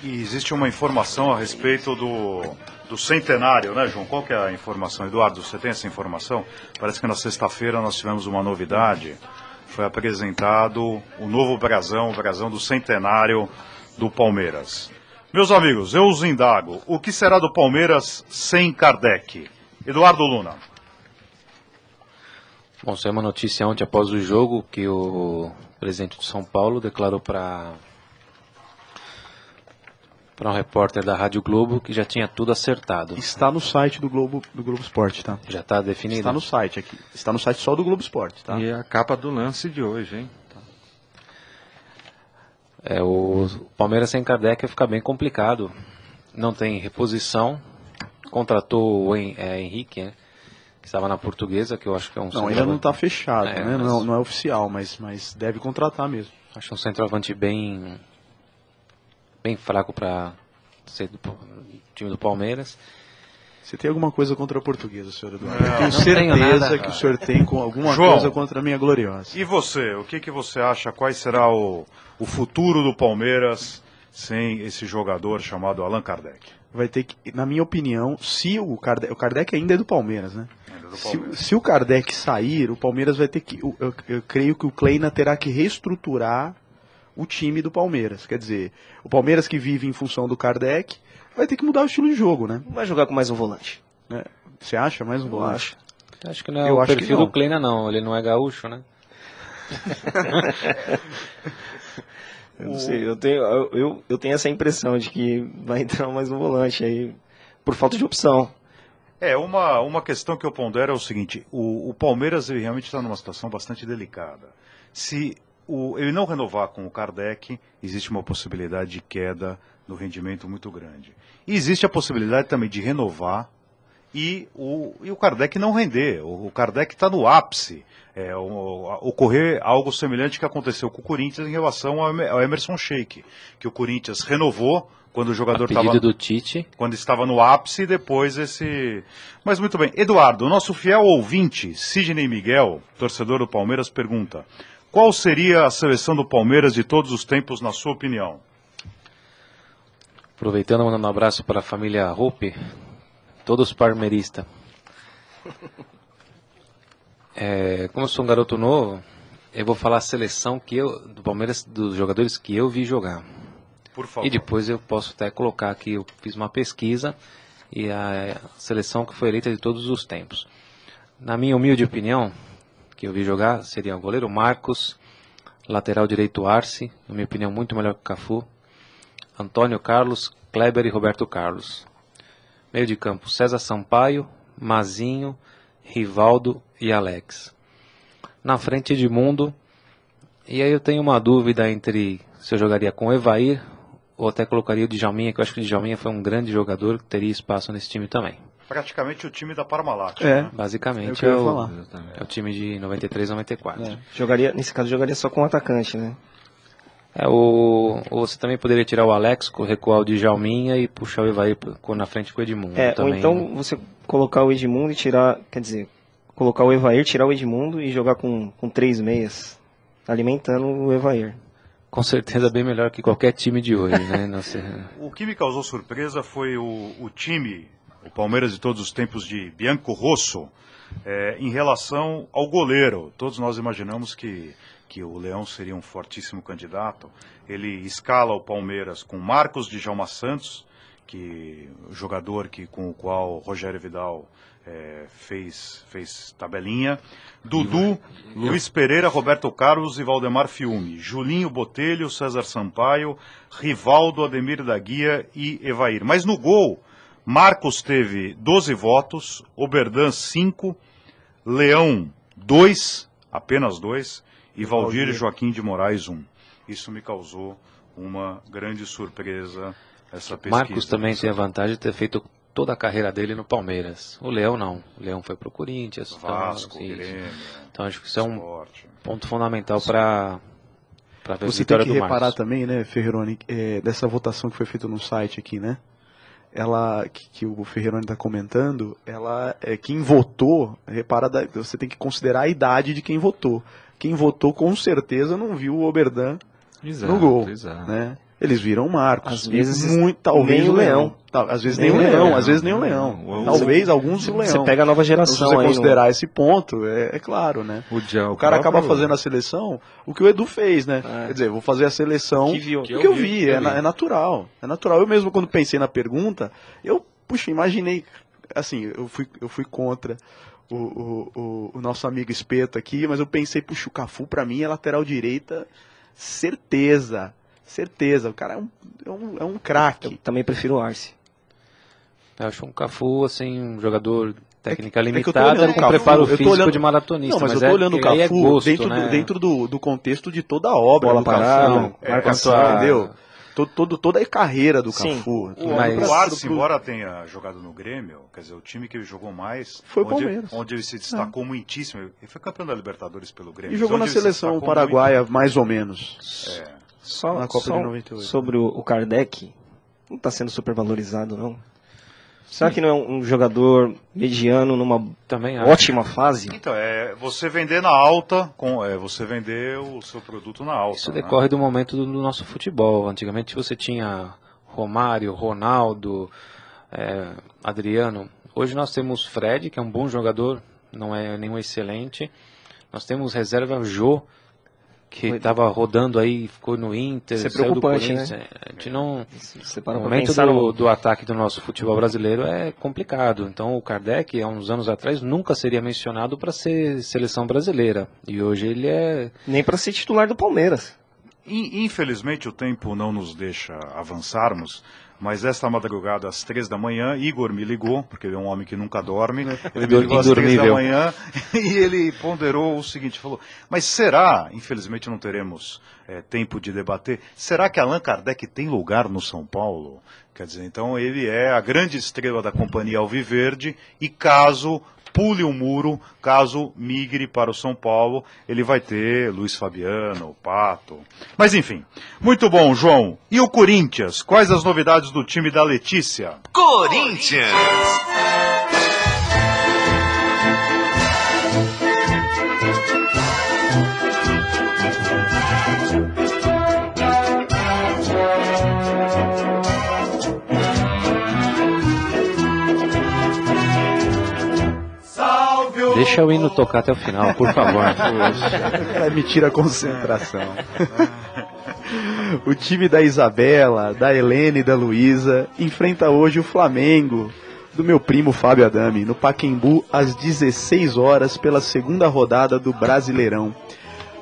E existe uma informação a respeito do centenário, né, João? Qual que é a informação? Eduardo, você tem essa informação? Parece que na sexta-feira nós tivemos uma novidade. Foi apresentado o novo brasão, o brasão do centenário do Palmeiras. Meus amigos, eu os indago. O que será do Palmeiras sem Kardec? Eduardo Luna. Bom, saiu uma notícia ontem após o jogo que o presidente de São Paulo declarou para um repórter da Rádio Globo que já tinha tudo acertado. Está no site do Globo Esporte, tá? Já está definido? Está no site aqui. Está no site só do Globo Esporte, tá? E a capa do lance de hoje, hein? O Palmeiras sem Kardec vai ficar bem complicado. Não tem reposição. Contratou o Henrique, né, que estava na Portuguesa, que eu acho que é um... Não, ainda não está fechado, né? Mas... Não é oficial, mas deve contratar mesmo. Acho um centroavante bem fraco para ser do time do Palmeiras. Você tem alguma coisa contra a Portuguesa, senhor Eduardo? Não, eu tenho não tenho certeza nada, que o senhor tem com alguma João, coisa contra a minha gloriosa. E você? O que você acha? Qual será o futuro do Palmeiras sem esse jogador chamado Allan Kardec? Vai ter que, na minha opinião, se o Kardec ainda é do Palmeiras, né? Ainda do Palmeiras. Se o Kardec sair, o Palmeiras vai ter que... Eu creio que o Kleina terá que reestruturar o time do Palmeiras. Quer dizer, o Palmeiras que vive em função do Kardec vai ter que mudar o estilo de jogo, né? Vai jogar com mais um volante. Você acha? Mais um volante? Acho que não é Eu o acho que perfil não. do Kleina, não. Ele não é gaúcho, né? Eu não sei, eu tenho essa impressão de que vai entrar mais um volante aí, por falta de opção. Uma questão que eu pondero é o seguinte, o Palmeiras ele realmente está numa situação bastante delicada. Se ele não renovar com o Kardec, existe uma possibilidade de queda no rendimento muito grande. E existe a possibilidade também de renovar e o Kardec não render. O Kardec está no ápice. Ocorrer algo semelhante que aconteceu com o Corinthians em relação ao Emerson Sheik, que o Corinthians renovou quando o jogador estava do Tite, quando estava no ápice e depois esse... Mas muito bem. Eduardo, o nosso fiel ouvinte, Sidney Miguel, torcedor do Palmeiras, pergunta: qual seria a seleção do Palmeiras de todos os tempos, na sua opinião? aproveitando, mandando um abraço para a família Rupp, todos palmeiristas. Como eu sou um garoto novo, eu vou falar a seleção do Palmeiras, dos jogadores que eu vi jogar. Por favor. E depois eu posso até colocar aqui, eu fiz uma pesquisa e a seleção que foi eleita de todos os tempos. Na minha humilde opinião, que eu vi jogar, seria o goleiro Marcos, lateral direito Arce, na minha opinião muito melhor que o Cafu, Antônio Carlos, Kleber e Roberto Carlos. Meio de campo, César Sampaio, Mazinho, Rivaldo e Alex. Na frente, Edmundo. E aí eu tenho uma dúvida entre se eu jogaria com o Evair ou até colocaria o Djalminha, que eu acho que o Djalminha foi um grande jogador que teria espaço nesse time também. Praticamente o time da Parmalat. Né? Basicamente É o time de 93, 94. Nesse caso jogaria só com o atacante, né? Você também poderia tirar o Alex, recuar o Djalminha e puxar o Evair na frente com o Edmundo. Ou então você colocar o Edmundo e tirar, quer dizer, colocar o Evair, tirar o Edmundo e jogar com 3 meias, alimentando o Evair. Com certeza bem melhor que qualquer time de hoje, né? O que me causou surpresa foi o time, o Palmeiras de todos os tempos de Bianco Rosso, em relação ao goleiro. Todos nós imaginamos que o Leão seria um fortíssimo candidato. Ele escala o Palmeiras com Marcos Djalma Santos, jogador com o qual Rogério Vidal fez tabelinha, Dudu, Luiz Pereira, Roberto Carlos e Valdemar Fiume, Julinho Botelho, César Sampaio, Rivaldo, Ademir da Guia e Evair. Mas no gol, Marcos teve 12 votos, Oberdan 5, Leão 2, apenas 2, e Valdir Joaquim de Moraes 1. Isso me causou uma grande surpresa, essa pesquisa. Marcos também tem a vantagem de ter feito toda a carreira dele no Palmeiras. O Leão não. O Leão foi pro Corinthians. Vasco, Grêmio. Então acho que isso é um ponto fundamental para ver a vitória do Marcos. Você tem que reparar também, né, Ferreroni, dessa votação que foi feita no site aqui, né? Que o Ferreroni está comentando, quem votou, você tem que considerar a idade de quem votou. Quem votou com certeza não viu o Oberdan no gol, né? Eles viram o Marcos. Às vezes talvez nem o Leão. Às vezes nem o Leão, às vezes nem o Leão. Talvez alguns do Leão. Você pega a nova geração. Se você considerar esse ponto, é claro, né? O cara acaba fazendo a seleção, o que o Edu fez, né? Quer dizer, vou fazer a seleção que eu vi. É natural. É natural. Eu mesmo, quando pensei na pergunta, imaginei, assim, eu fui contra o nosso amigo Espeto aqui, mas eu pensei, o Cafu pra mim é lateral direita, certeza. O cara é um craque. Eu também prefiro o Arce. Eu acho um Cafu, assim, um jogador técnica limitada, com preparo físico de maratonista. Não, mas eu tô olhando o Cafu dentro do contexto de toda a obra do Cafu. Marcação, entendeu? Toda a carreira do Cafu. O Arce, embora tenha jogado no Grêmio, quer dizer, o time que ele jogou mais, foi o Palmeiras, onde ele se destacou muitíssimo. Ele foi campeão da Libertadores pelo Grêmio. E jogou na seleção paraguaia, mais ou menos. Na Copa de 98. Sobre o Kardec, não está sendo super valorizado, não? Será que não é um jogador mediano numa ótima fase? Então, você vender na alta, você vender o seu produto na alta. Isso decorre do momento do nosso futebol. Antigamente você tinha Romário, Ronaldo, Adriano. Hoje nós temos Fred, que é um bom jogador, não é nenhum excelente. Nós temos reserva Jô, que estava rodando aí, ficou no Inter, saiu do Corinthians. Né? A gente não... O momento do ataque do nosso futebol brasileiro é complicado. Então o Kardec, há uns anos atrás, nunca seria mencionado para ser seleção brasileira. E hoje ele é... Nem para ser titular do Palmeiras. Infelizmente o tempo não nos deixa avançarmos, mas esta madrugada às 3 da manhã, Igor me ligou, porque ele é um homem que nunca dorme, ele me ligou às 3 da manhã e ele ponderou o seguinte, falou, mas será, infelizmente não teremos tempo de debater, será que Allan Kardec tem lugar no São Paulo? Quer dizer, então ele é a grande estrela da companhia Alviverde e caso pule o muro, caso migre para o São Paulo, ele vai ter Luiz Fabiano, Pato. Mas enfim, muito bom, João. E o Corinthians? Quais as novidades do time da Letícia? Corinthians! Deixa o hino tocar até o final, por favor. Ela me tira a concentração. O time da Isabela, da Helene e da Luísa enfrenta hoje o Flamengo, do meu primo Fábio Adami, no Pacaembu, às 16 horas, pela segunda rodada do Brasileirão.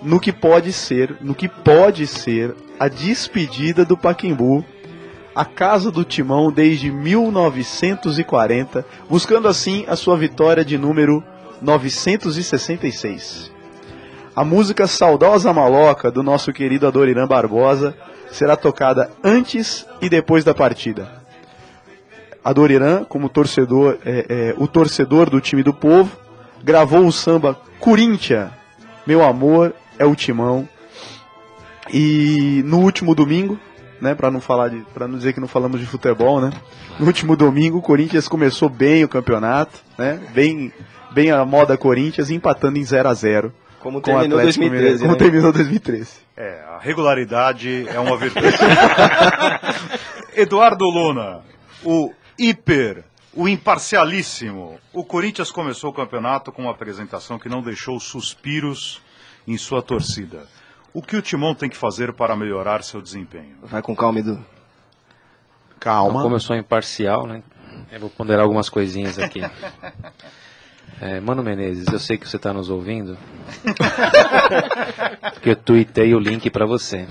No que pode ser a despedida do Pacaembu, a casa do Timão desde 1940, buscando assim a sua vitória de número 966. A música Saudosa Maloca, do nosso querido Adoniran Barbosa, será tocada antes e depois da partida. Adoniran, como torcedor, o torcedor do time do povo, gravou o samba Corinthians, Meu Amor é o Timão, E no último domingo, né, para não dizer que não falamos de futebol, né? No último domingo, o Corinthians começou bem o campeonato, né? Bem a moda Corinthians, empatando em 0-0. Como terminou 2013. Como terminou 2013. A regularidade é uma virtude. Eduardo Luna, o imparcialíssimo. O Corinthians começou o campeonato com uma apresentação que não deixou suspiros em sua torcida. O que o Timão tem que fazer para melhorar seu desempenho? Vai com calma, Edu. Calma. Então, como eu sou imparcial, né? Eu vou ponderar algumas coisinhas aqui. Mano Menezes, eu sei que você está nos ouvindo. Porque eu tuitei o link para você.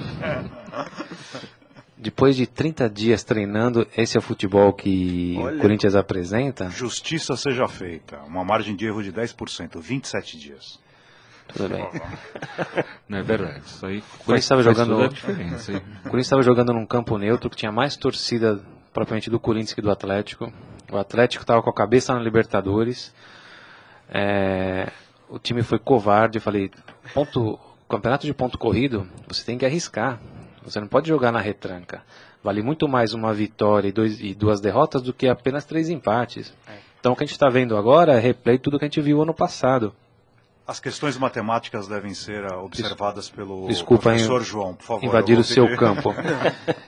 Depois de 30 dias treinando, esse é o futebol que o Corinthians apresenta? Justiça seja feita. Uma margem de erro de 10%, 27 dias. Tudo bem. Não é verdade. Isso aí O Corinthians estava jogando, toda a diferença, hein? o Corinthians estava jogando num campo neutro que tinha mais torcida propriamente do Corinthians que do Atlético. O Atlético estava com a cabeça na Libertadores. O time foi covarde. Eu falei, campeonato de ponto corrido, você tem que arriscar. Você não pode jogar na retranca. Vale muito mais uma vitória e duas derrotas do que apenas 3 empates. Então o que a gente está vendo agora é replay tudo que a gente viu ano passado. As questões matemáticas devem ser observadas pelo Desculpa, professor João, por favor. Invadir o seu campo.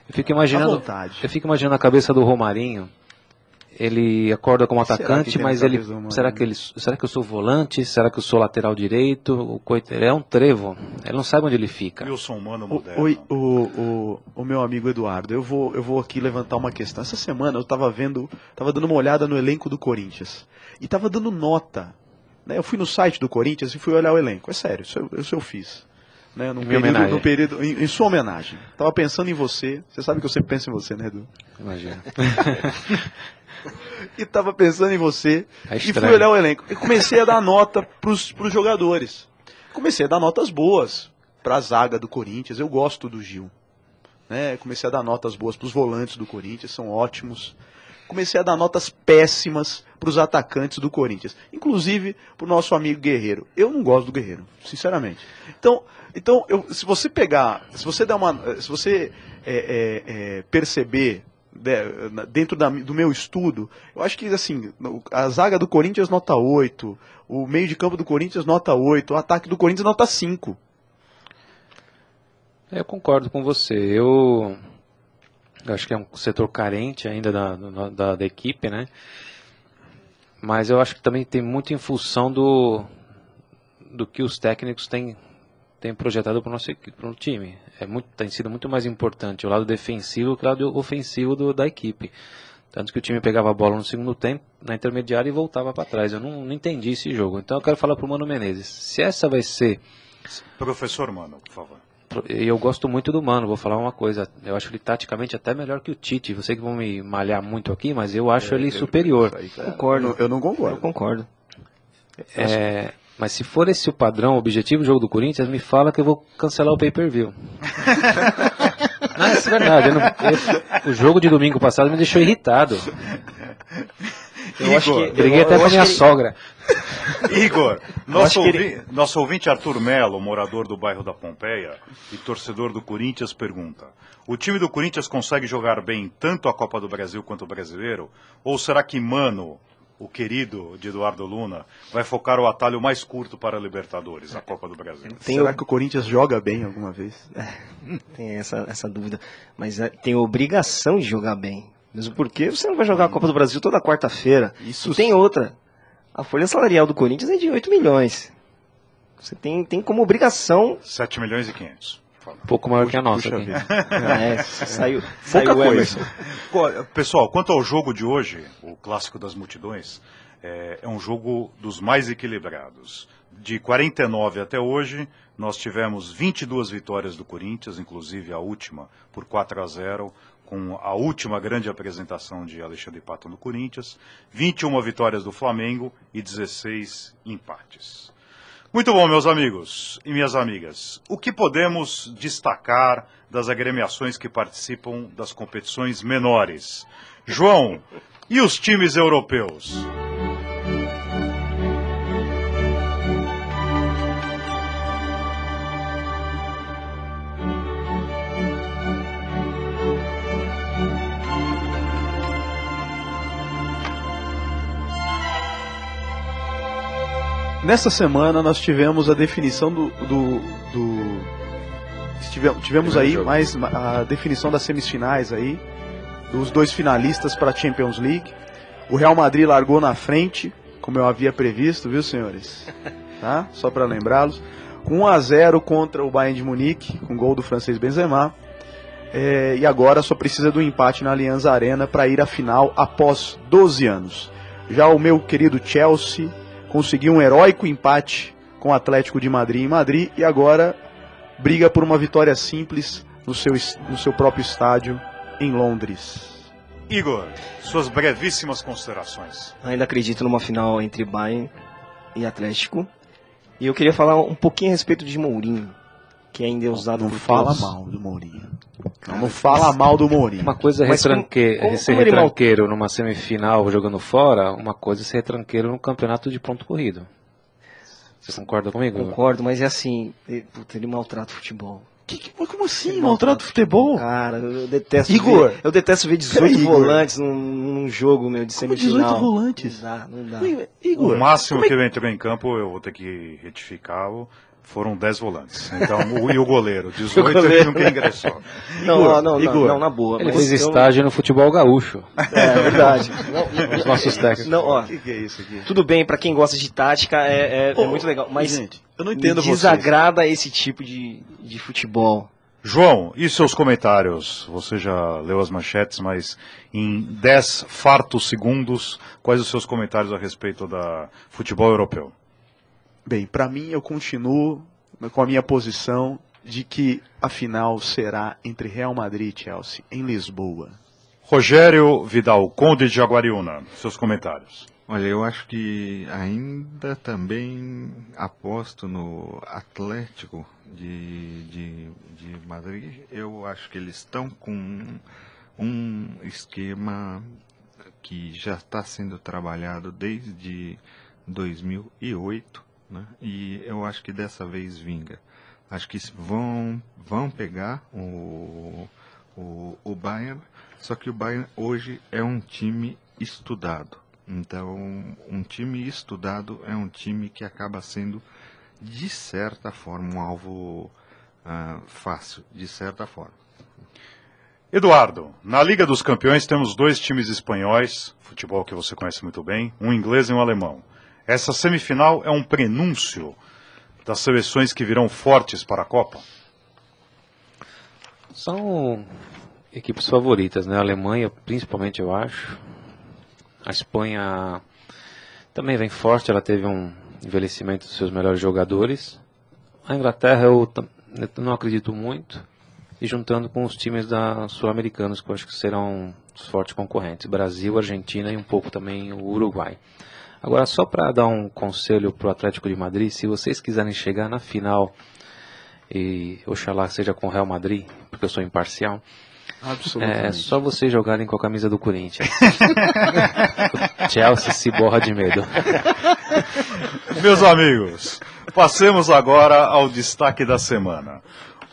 Eu fico imaginando a cabeça do Romarinho. Ele acorda como atacante, mas ele será que eu sou volante? Será que eu sou lateral direito? Ele é um trevo. Ele não sabe onde ele fica. Eu sou humano moderno. O meu amigo Eduardo, eu vou aqui levantar uma questão. Essa semana eu estava dando uma olhada no elenco do Corinthians e estava dando nota. Né? Eu fui no site do Corinthians e fui olhar o elenco. É sério, isso eu fiz. Né? Em sua homenagem. Estava pensando em você. Você sabe que eu sempre penso em você, né, Edu? Imagina. E estava pensando em você e fui olhar o elenco. E comecei a dar nota para os jogadores. Comecei a dar notas boas para a zaga do Corinthians. Eu gosto do Gil. Né? Comecei a dar notas boas para os volantes do Corinthians, são ótimos. Comecei a dar notas péssimas para os atacantes do Corinthians, inclusive para o nosso amigo Guerreiro. Eu não gosto do Guerreiro, sinceramente. Então se você perceber dentro do meu estudo, eu acho que assim, a zaga do Corinthians nota 8, o meio de campo do Corinthians nota 8, o ataque do Corinthians nota 5. Eu concordo com você. Eu acho que é um setor carente ainda da equipe, né? Mas eu acho que também tem muito em função do que os técnicos têm projetado para o time. Tem sido muito mais importante o lado defensivo que o lado ofensivo da equipe. Tanto que o time pegava a bola no segundo tempo, na intermediária, e voltava para trás. Eu não entendi esse jogo. Então eu quero falar para o Mano Menezes. Se essa vai ser... Professor Mano, por favor. Eu gosto muito do Mano, vou falar uma coisa. Eu acho ele taticamente até melhor que o Tite. Você que vão me malhar muito aqui, mas eu acho ele superior. Concordo. Eu não concordo. Eu concordo. Mas se for esse o padrão, o objetivo do jogo do Corinthians, me fala que eu vou cancelar o pay-per-view. Não, isso é verdade. O jogo de domingo passado me deixou irritado. Briguei até com a minha sogra. Igor, nosso ouvinte Arthur Melo, morador do bairro da Pompeia e torcedor do Corinthians, pergunta: o time do Corinthians consegue jogar bem tanto a Copa do Brasil quanto o Brasileiro? Ou será que Mano, o querido de Eduardo Luna, vai focar o atalho mais curto para a Libertadores, a Copa do Brasil? Será que o Corinthians joga bem alguma vez? Tem essa dúvida. Mas tem obrigação de jogar bem. Mesmo porque você não vai jogar a Copa do Brasil toda quarta-feira. Isso tem outra. A folha salarial do Corinthians é de 8 milhões. Você tem como obrigação... 7 milhões e 500. Um pouco maior que a nossa. Saiu pouca coisa. Pessoal, quanto ao jogo de hoje, o Clássico das Multidões, é um jogo dos mais equilibrados. De 49 até hoje, nós tivemos 22 vitórias do Corinthians, inclusive a última por 4-0, com a última grande apresentação de Alexandre Pato no Corinthians, 21 vitórias do Flamengo e 16 empates. Muito bom, meus amigos e minhas amigas. O que podemos destacar das agremiações que participam das competições menores? João, e os times europeus? Nessa semana nós tivemos a definição tivemos aí mais a definição das semifinais aí, dos 2 finalistas para a Champions League. O Real Madrid largou na frente, como eu havia previsto, viu, senhores? Tá? Só para lembrá-los. Com 1-0 contra o Bayern de Munique, com gol do francês Benzema. E agora só precisa do empate na Allianz Arena para ir à final após 12 anos. Já o meu querido Chelsea conseguiu um heróico empate com o Atlético de Madrid em Madrid e agora briga por uma vitória simples no seu próprio estádio em Londres. Igor, suas brevíssimas considerações. Ainda acredito numa final entre Bayern e Atlético. E eu queria falar um pouquinho a respeito de Mourinho, que ainda é usado por todos. Mal do Mourinho. Não fala mal do Mourinho. Uma coisa é ser retranqueiro numa semifinal jogando fora, uma coisa é ser retranqueiro no campeonato de ponto corrido. Vocês concordam comigo? Concordo, mas é assim, ele maltrata o futebol. Como assim? Maltrata o futebol? Cara, eu detesto Igor, eu detesto ver 18 volantes num jogo meu de semifinal. 18 volantes? Não dá. Igor, o máximo que ele entrou em campo, eu vou ter que retificá-lo, foram 10 volantes. Então, e o goleiro, 18 ele nunca ingressou. Não, na boa. Ele fez estágio no futebol gaúcho. É verdade. Os nossos técnicos. O que é isso aqui? Tudo bem, pra quem gosta de tática é muito legal, mas gente, eu não entendo me desagrada esse tipo de futebol. João, e seus comentários? Você já leu as manchetes, mas em 10 fartos segundos, quais os seus comentários a respeito da futebol europeu? Bem, para mim eu continuo com a minha posição de que a final será entre Real Madrid e Chelsea, em Lisboa. Rogério Vidal, Conde de Jaguariúna, seus comentários. Olha, eu acho que ainda também aposto no Atlético de Madrid. Eu acho que eles estão com um esquema que já está sendo trabalhado desde 2008. Né? E eu acho que dessa vez vinga. Acho que vão pegar o Bayern, só que o Bayern hoje é um time estudado. Então, um time estudado é um time que acaba sendo, de certa forma, um alvo fácil, de certa forma. Eduardo, na Liga dos Campeões temos 2 times espanhóis, futebol que você conhece muito bem, um inglês e um alemão. Essa semifinal é um prenúncio das seleções que virão fortes para a Copa? São equipes favoritas, né? A Alemanha, principalmente, eu acho. A Espanha também vem forte, ela teve um envelhecimento dos seus melhores jogadores. A Inglaterra eu não acredito muito. E juntando com os times sul-americanos, que eu acho que serão os fortes concorrentes. Brasil, Argentina e um pouco também o Uruguai. Agora, só para dar um conselho para o Atlético de Madrid, se vocês quiserem chegar na final, e oxalá seja com o Real Madrid, porque eu sou imparcial, é só vocês jogarem com a camisa do Corinthians. Chelsea se borra de medo. Meus amigos, passemos agora ao destaque da semana.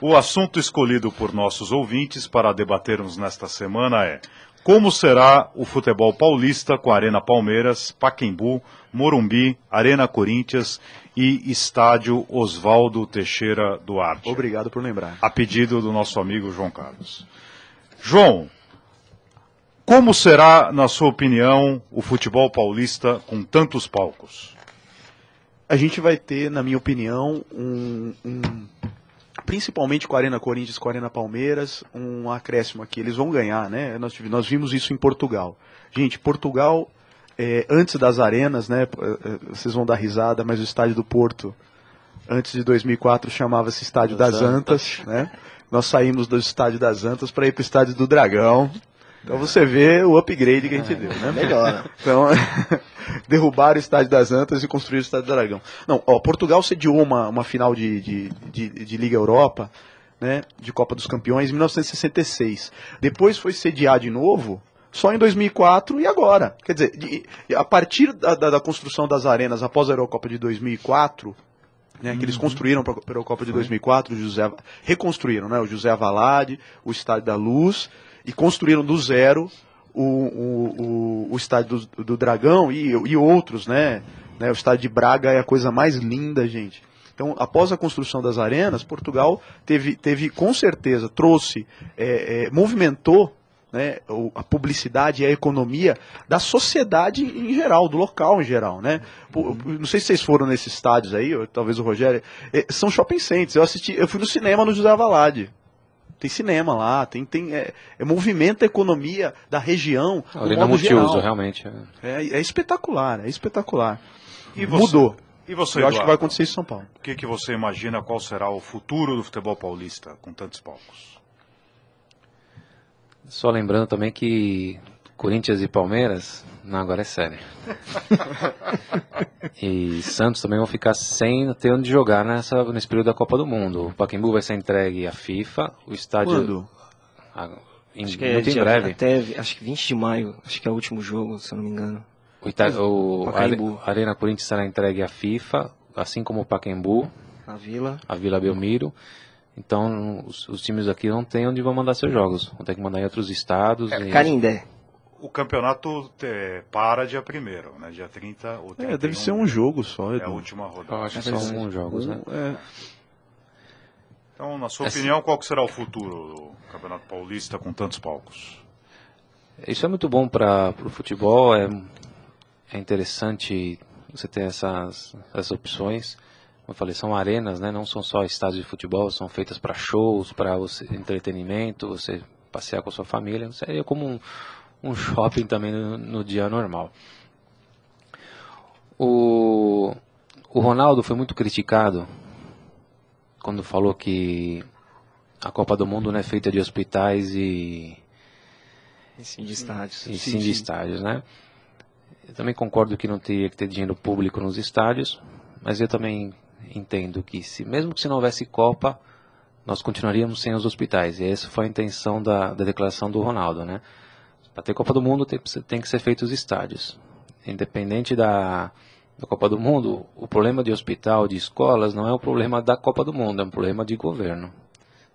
O assunto escolhido por nossos ouvintes para debatermos nesta semana é: como será o futebol paulista com a Arena Palmeiras, Pacaembu, Morumbi, Arena Corinthians e Estádio Oswaldo Teixeira Duarte? Obrigado por lembrar. A pedido do nosso amigo João Carlos. João, como será, na sua opinião, o futebol paulista com tantos palcos? A gente vai ter, na minha opinião, principalmente com a Arena Corinthians, com a Arena Palmeiras, um acréscimo aqui. Eles vão ganhar, né? Nós vimos isso em Portugal. Gente, Portugal, antes das arenas, né? Vocês vão dar risada, mas o estádio do Porto, antes de 2004, chamava-se Estádio das Antas, né? Nós saímos do Estádio das Antas para ir para o Estádio do Dragão. Então você vê o upgrade que a gente deu, né? Melhor. Então, derrubaram o Estádio das Antas e construíram o Estádio do Dragão. Não, Portugal sediou uma final de Liga Europa, né, de Copa dos Campeões, em 1966. Depois foi sediar de novo só em 2004 e agora. Quer dizer, a partir da construção das arenas após a Eurocopa de 2004... Né, que eles construíram para a Eurocopa de 2004, reconstruíram, né, o José Avalade, o Estádio da Luz, e construíram do zero o Estádio do Dragão e outros, né, né? O estádio de Braga é a coisa mais linda, gente. Então, após a construção das arenas, Portugal teve com certeza, movimentou, né, a publicidade e a economia da sociedade em geral, do local em geral, né? Não sei se vocês foram nesses estádios aí, ou talvez o Rogério, são shopping centers. Eu fui no cinema no José Avalade. Tem cinema lá, movimenta a economia da região. Ali na multiuso, realmente. É espetacular, é espetacular. E Mudou. E você, Eu acho que vai acontecer isso em São Paulo. O que você imagina, qual será o futuro do futebol paulista com tantos palcos? Só lembrando também que Corinthians e Palmeiras, não, agora é sério. E Santos também vão ficar sem ter onde jogar nesse período da Copa do Mundo. O Pacaembu vai ser entregue à FIFA, o estádio... Quando? Muito em breve. Até, acho que 20 de maio, acho que é o último jogo, se eu não me engano. A Arena Corinthians será entregue à FIFA, assim como o Pacaembu, a Vila Belmiro. Então, os times aqui não têm onde vão mandar seus jogos. Vão ter que mandar em outros estados. Canindé. O campeonato para dia 1º, né? Dia 30 ou 31. Deve ser um jogo só, Edu. É a última rodada. Eu acho que são alguns jogos, né? Então, na sua opinião, qual que será o futuro do Campeonato Paulista com tantos palcos? Isso é muito bom para o futebol, é interessante você ter essas opções. Como eu falei, são arenas, né? Não são só estádios de futebol, são feitas para shows, para entretenimento, você passear com a sua família. Seria como um shopping também no dia normal. O Ronaldo foi muito criticado quando falou que a Copa do Mundo não é feita de hospitais e sim de estádios. Sim de estádios, né? Eu também concordo que não teria que ter dinheiro público nos estádios, mas eu também entendo que mesmo que se não houvesse Copa, nós continuaríamos sem os hospitais. E essa foi a intenção da declaração do Ronaldo, né? Para ter Copa do Mundo tem que ser feitos os estádios. Independente da Copa do Mundo, o problema de hospital, de escolas, não é o problema da Copa do Mundo, é um problema de governo.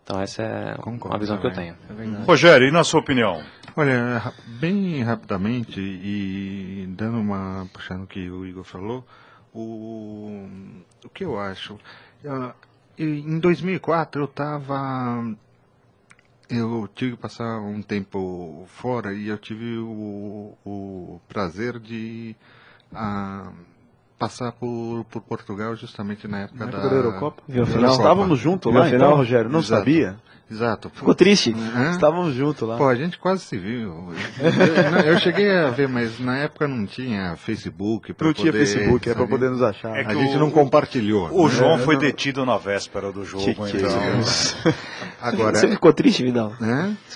Então essa é uma visão que eu tenho. Rogério, e na sua opinião? Olha, bem rapidamente, e dando uma puxando o que o Igor falou, o que eu acho, em 2004 eu tive que passar um tempo fora e eu tive o prazer de passar por Portugal justamente na época da Eurocopa. Nós estávamos juntos lá, então, Rogério, não Exato. sabia? Exato. Ficou triste? Estávamos juntos lá. Pô, a gente quase se viu. Eu cheguei a ver, mas na época não tinha Facebook. Não tinha Facebook, para poder nos achar. É que a gente não compartilhou. O João foi detido na véspera do jogo. Agora, você ficou triste, Vidal?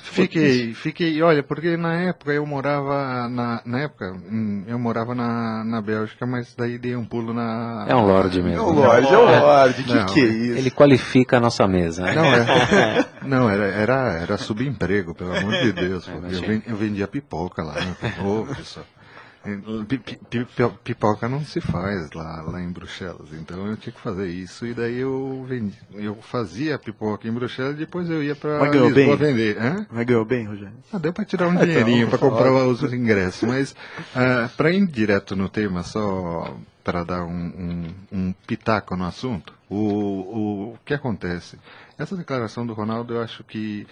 Fiquei, olha, porque na época eu morava eu morava na Bélgica, mas daí dei um pulo na... É um lorde mesmo. É um lorde, que é isso? Ele qualifica a nossa mesa. Né? Não, era subemprego, pelo amor de Deus. Eu vendia pipoca lá. Pessoal. Pipoca não se faz lá em Bruxelas, então eu tinha que fazer isso e daí eu fazia pipoca em Bruxelas e depois eu ia para Lisboa vender. Mas ganhou bem, Rogério? Deu para tirar um dinheirinho para comprar os ingressos, mas para ir direto no tema, só para dar um pitaco no assunto, o que acontece? Essa declaração do Ronaldo eu acho que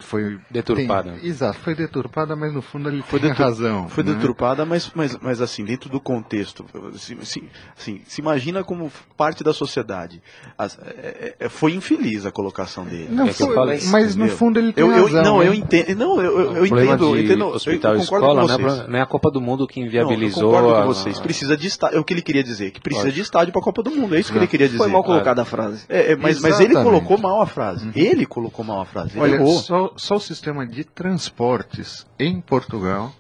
foi deturpada. Exato, foi deturpada, mas no fundo ele tem razão. Foi deturpada, mas assim, dentro do contexto, se imagina como parte da sociedade. Foi infeliz a colocação dele. Não, mas no fundo ele tem razão. Não, eu entendo. Não, eu entendo. Hospital e escola, não é a Copa do Mundo que inviabilizou. Eu concordo com vocês. Precisa de estádio. É o que ele queria dizer, que precisa de estádio para a Copa do Mundo. É isso que ele queria dizer. Foi mal colocada a frase. Mas ele colocou mal a frase. Ele colocou mal a frase. Ele errou. Só o sistema de transportes em Portugal,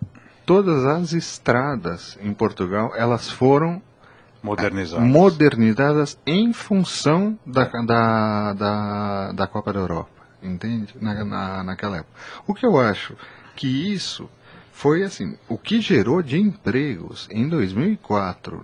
todas as estradas em Portugal, elas foram modernizadas em função da Copa da Europa, entende? Naquela época. O que eu acho que isso foi assim, o que gerou de empregos em 2004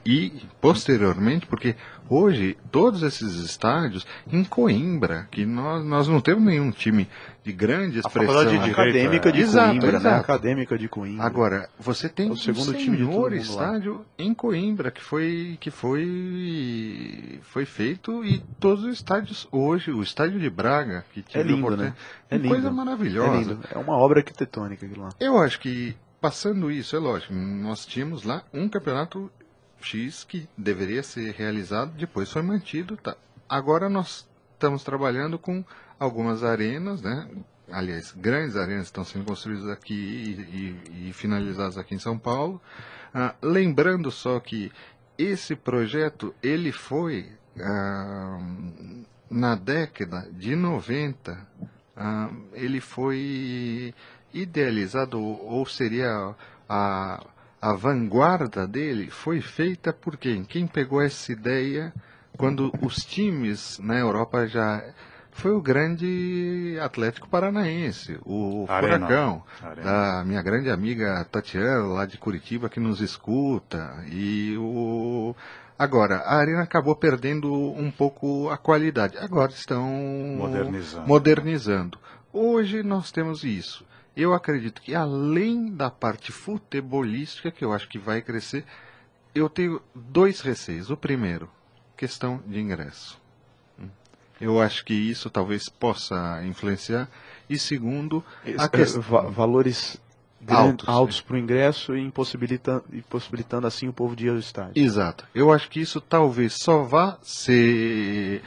e posteriormente, porque hoje todos esses estádios em Coimbra, que nós não temos nenhum time de grande A expressão. faculdade de Direito, Acadêmica de Exato, Coimbra, né? exato. Acadêmica de Coimbra. Agora, você tem o segundo time de todo senhor mundo lá. estádio em Coimbra que foi feito, e todos os estádios hoje, o estádio de Braga, que tive lindo, a oportunidade, né? É lindo. coisa maravilhosa. É lindo. É uma obra arquitetônica aquilo lá. Eu acho que, passando isso, é lógico, nós tínhamos lá um campeonato X que deveria ser realizado, depois foi mantido, tá. Agora nós estamos trabalhando com algumas arenas, né? Aliás, grandes arenas estão sendo construídas aqui e finalizadas aqui em São Paulo. Lembrando só que esse projeto, ele foi, na década de 90, ele foi idealizado, ou seria a vanguarda dele, foi feita por quem? Quem pegou essa ideia quando os times na Europa já... Foi o grande Atlético Paranaense, o Arena. Furacão, Arena. da minha grande amiga Tatiana, lá de Curitiba, que nos escuta. Agora, a Arena acabou perdendo um pouco a qualidade. Agora estão modernizando. Hoje nós temos isso. Eu acredito que, além da parte futebolística, que eu acho que vai crescer, eu tenho dois receios. O primeiro, questão de ingresso. Eu acho que isso talvez possa influenciar. E segundo, valores altos para o ingresso e impossibilitando assim o povo de ir ao estádio. Exato. Eu acho que isso talvez só vá ser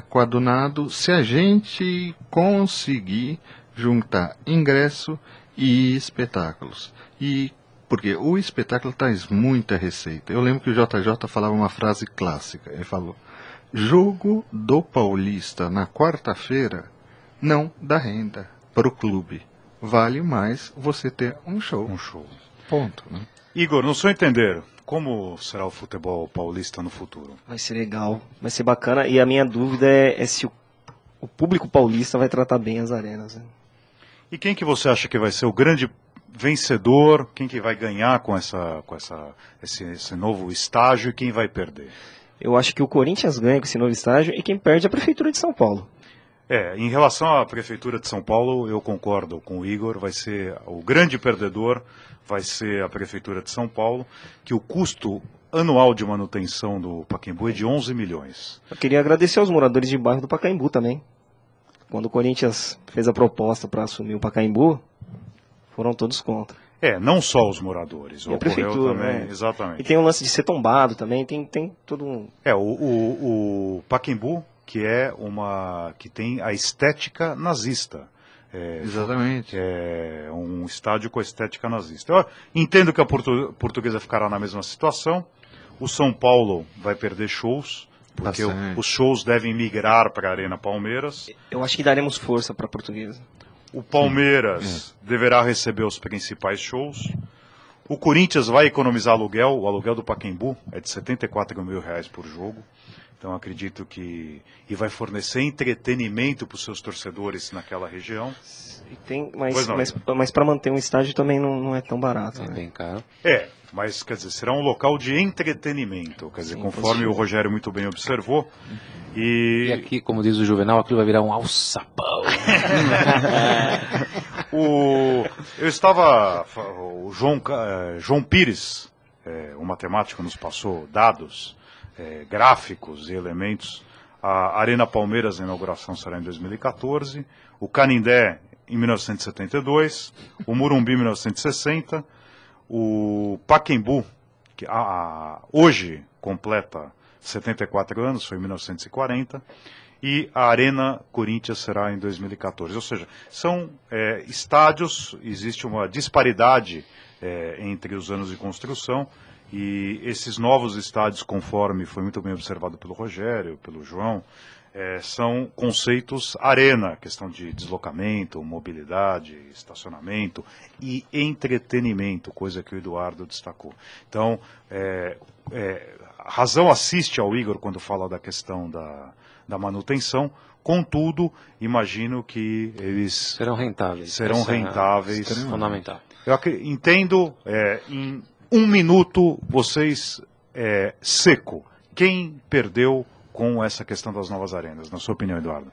coadunado se a gente conseguir juntar ingresso e espetáculos. Porque o espetáculo traz muita receita. Eu lembro que o JJ falava uma frase clássica. Ele falou: jogo do Paulista na quarta-feira não dá renda para o clube. Vale mais você ter um show. Um show. Ponto. Né? Igor, no seu entender, como será o futebol paulista no futuro? Vai ser legal, vai ser bacana. E a minha dúvida é se o público paulista vai tratar bem as arenas. Né? E quem que você acha que vai ser o grande vencedor? Quem que vai ganhar com esse novo estágio e quem vai perder? Eu acho que o Corinthians ganha com esse novo estágio e quem perde é a Prefeitura de São Paulo. Em relação à Prefeitura de São Paulo, eu concordo com o Igor, vai ser o grande perdedor, vai ser a Prefeitura de São Paulo, que o custo anual de manutenção do Pacaembu é de 11 milhões. Eu queria agradecer aos moradores de bairro do Pacaembu também. Quando o Corinthians fez a proposta para assumir o Pacaembu, foram todos contra. Não só os moradores, e a Prefeitura também, né? Exatamente. E tem o lance de ser tombado também, tem todo um... O Pacaembu, que tem a estética nazista. Exatamente. É um estádio com a estética nazista. Eu entendo que a Portuguesa ficará na mesma situação. O São Paulo vai perder shows, porque os shows devem migrar para a Arena Palmeiras. Eu acho que daremos força para a Portuguesa. O Palmeiras deverá receber os principais shows. O Corinthians vai economizar aluguel. O aluguel do Pacaembu é de R$74 mil por jogo. Então acredito que... E vai fornecer entretenimento para os seus torcedores naquela região. Mas para manter um estádio também não é tão barato. É né? bem caro. Mas quer dizer, será um local de entretenimento. Quer dizer, Sim, conforme o Rogério muito bem observou. E aqui, como diz o Juvenal, aquilo vai virar um alçapão. O João Pires, o matemático, nos passou dados, gráficos e elementos. A Arena Palmeiras, a inauguração será em 2014, o Canindé em 1972, o Morumbi em 1960, o Pacaembu, que hoje completa 74 anos, foi em 1940, e a Arena Corinthians será em 2014. Ou seja, são estádios, existe uma disparidade entre os anos de construção, e esses novos estádios, conforme foi muito bem observado pelo Rogério, pelo João, são conceitos arena, questão de deslocamento, mobilidade, estacionamento e entretenimento, coisa que o Eduardo destacou. Então, a razão assiste ao Igor quando fala da questão da manutenção, contudo, imagino que eles serão rentáveis. Serão rentáveis. É fundamental. Eu entendo, em 1 minuto, vocês, seco, quem perdeu com essa questão das novas arenas, na sua opinião, Eduardo?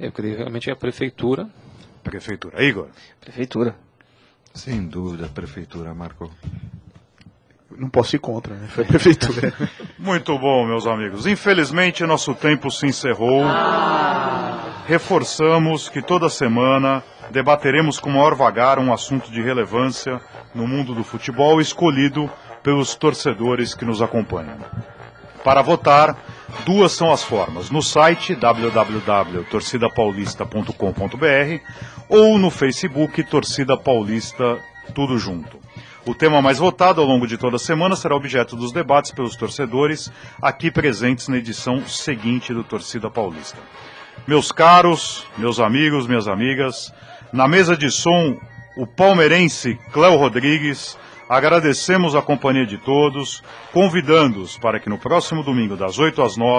Eu creio realmente a prefeitura. Prefeitura. Igor? Prefeitura. Sem dúvida, prefeitura, Marco. Não posso ir contra, né? Foi a prefeitura. Muito bom, meus amigos. Infelizmente, nosso tempo se encerrou. Reforçamos que toda semana debateremos com maior vagar um assunto de relevância no mundo do futebol escolhido pelos torcedores que nos acompanham. Para votar, duas são as formas: no site www.torcidapaulista.com.br ou no Facebook Torcida Paulista, tudo junto. O tema mais votado ao longo de toda a semana será objeto dos debates pelos torcedores aqui presentes na edição seguinte do Torcida Paulista. Meus caros, meus amigos, minhas amigas, na mesa de som, o palmeirense Cléo Rodrigues. Agradecemos a companhia de todos, convidando-os para que no próximo domingo, das 8 às 9,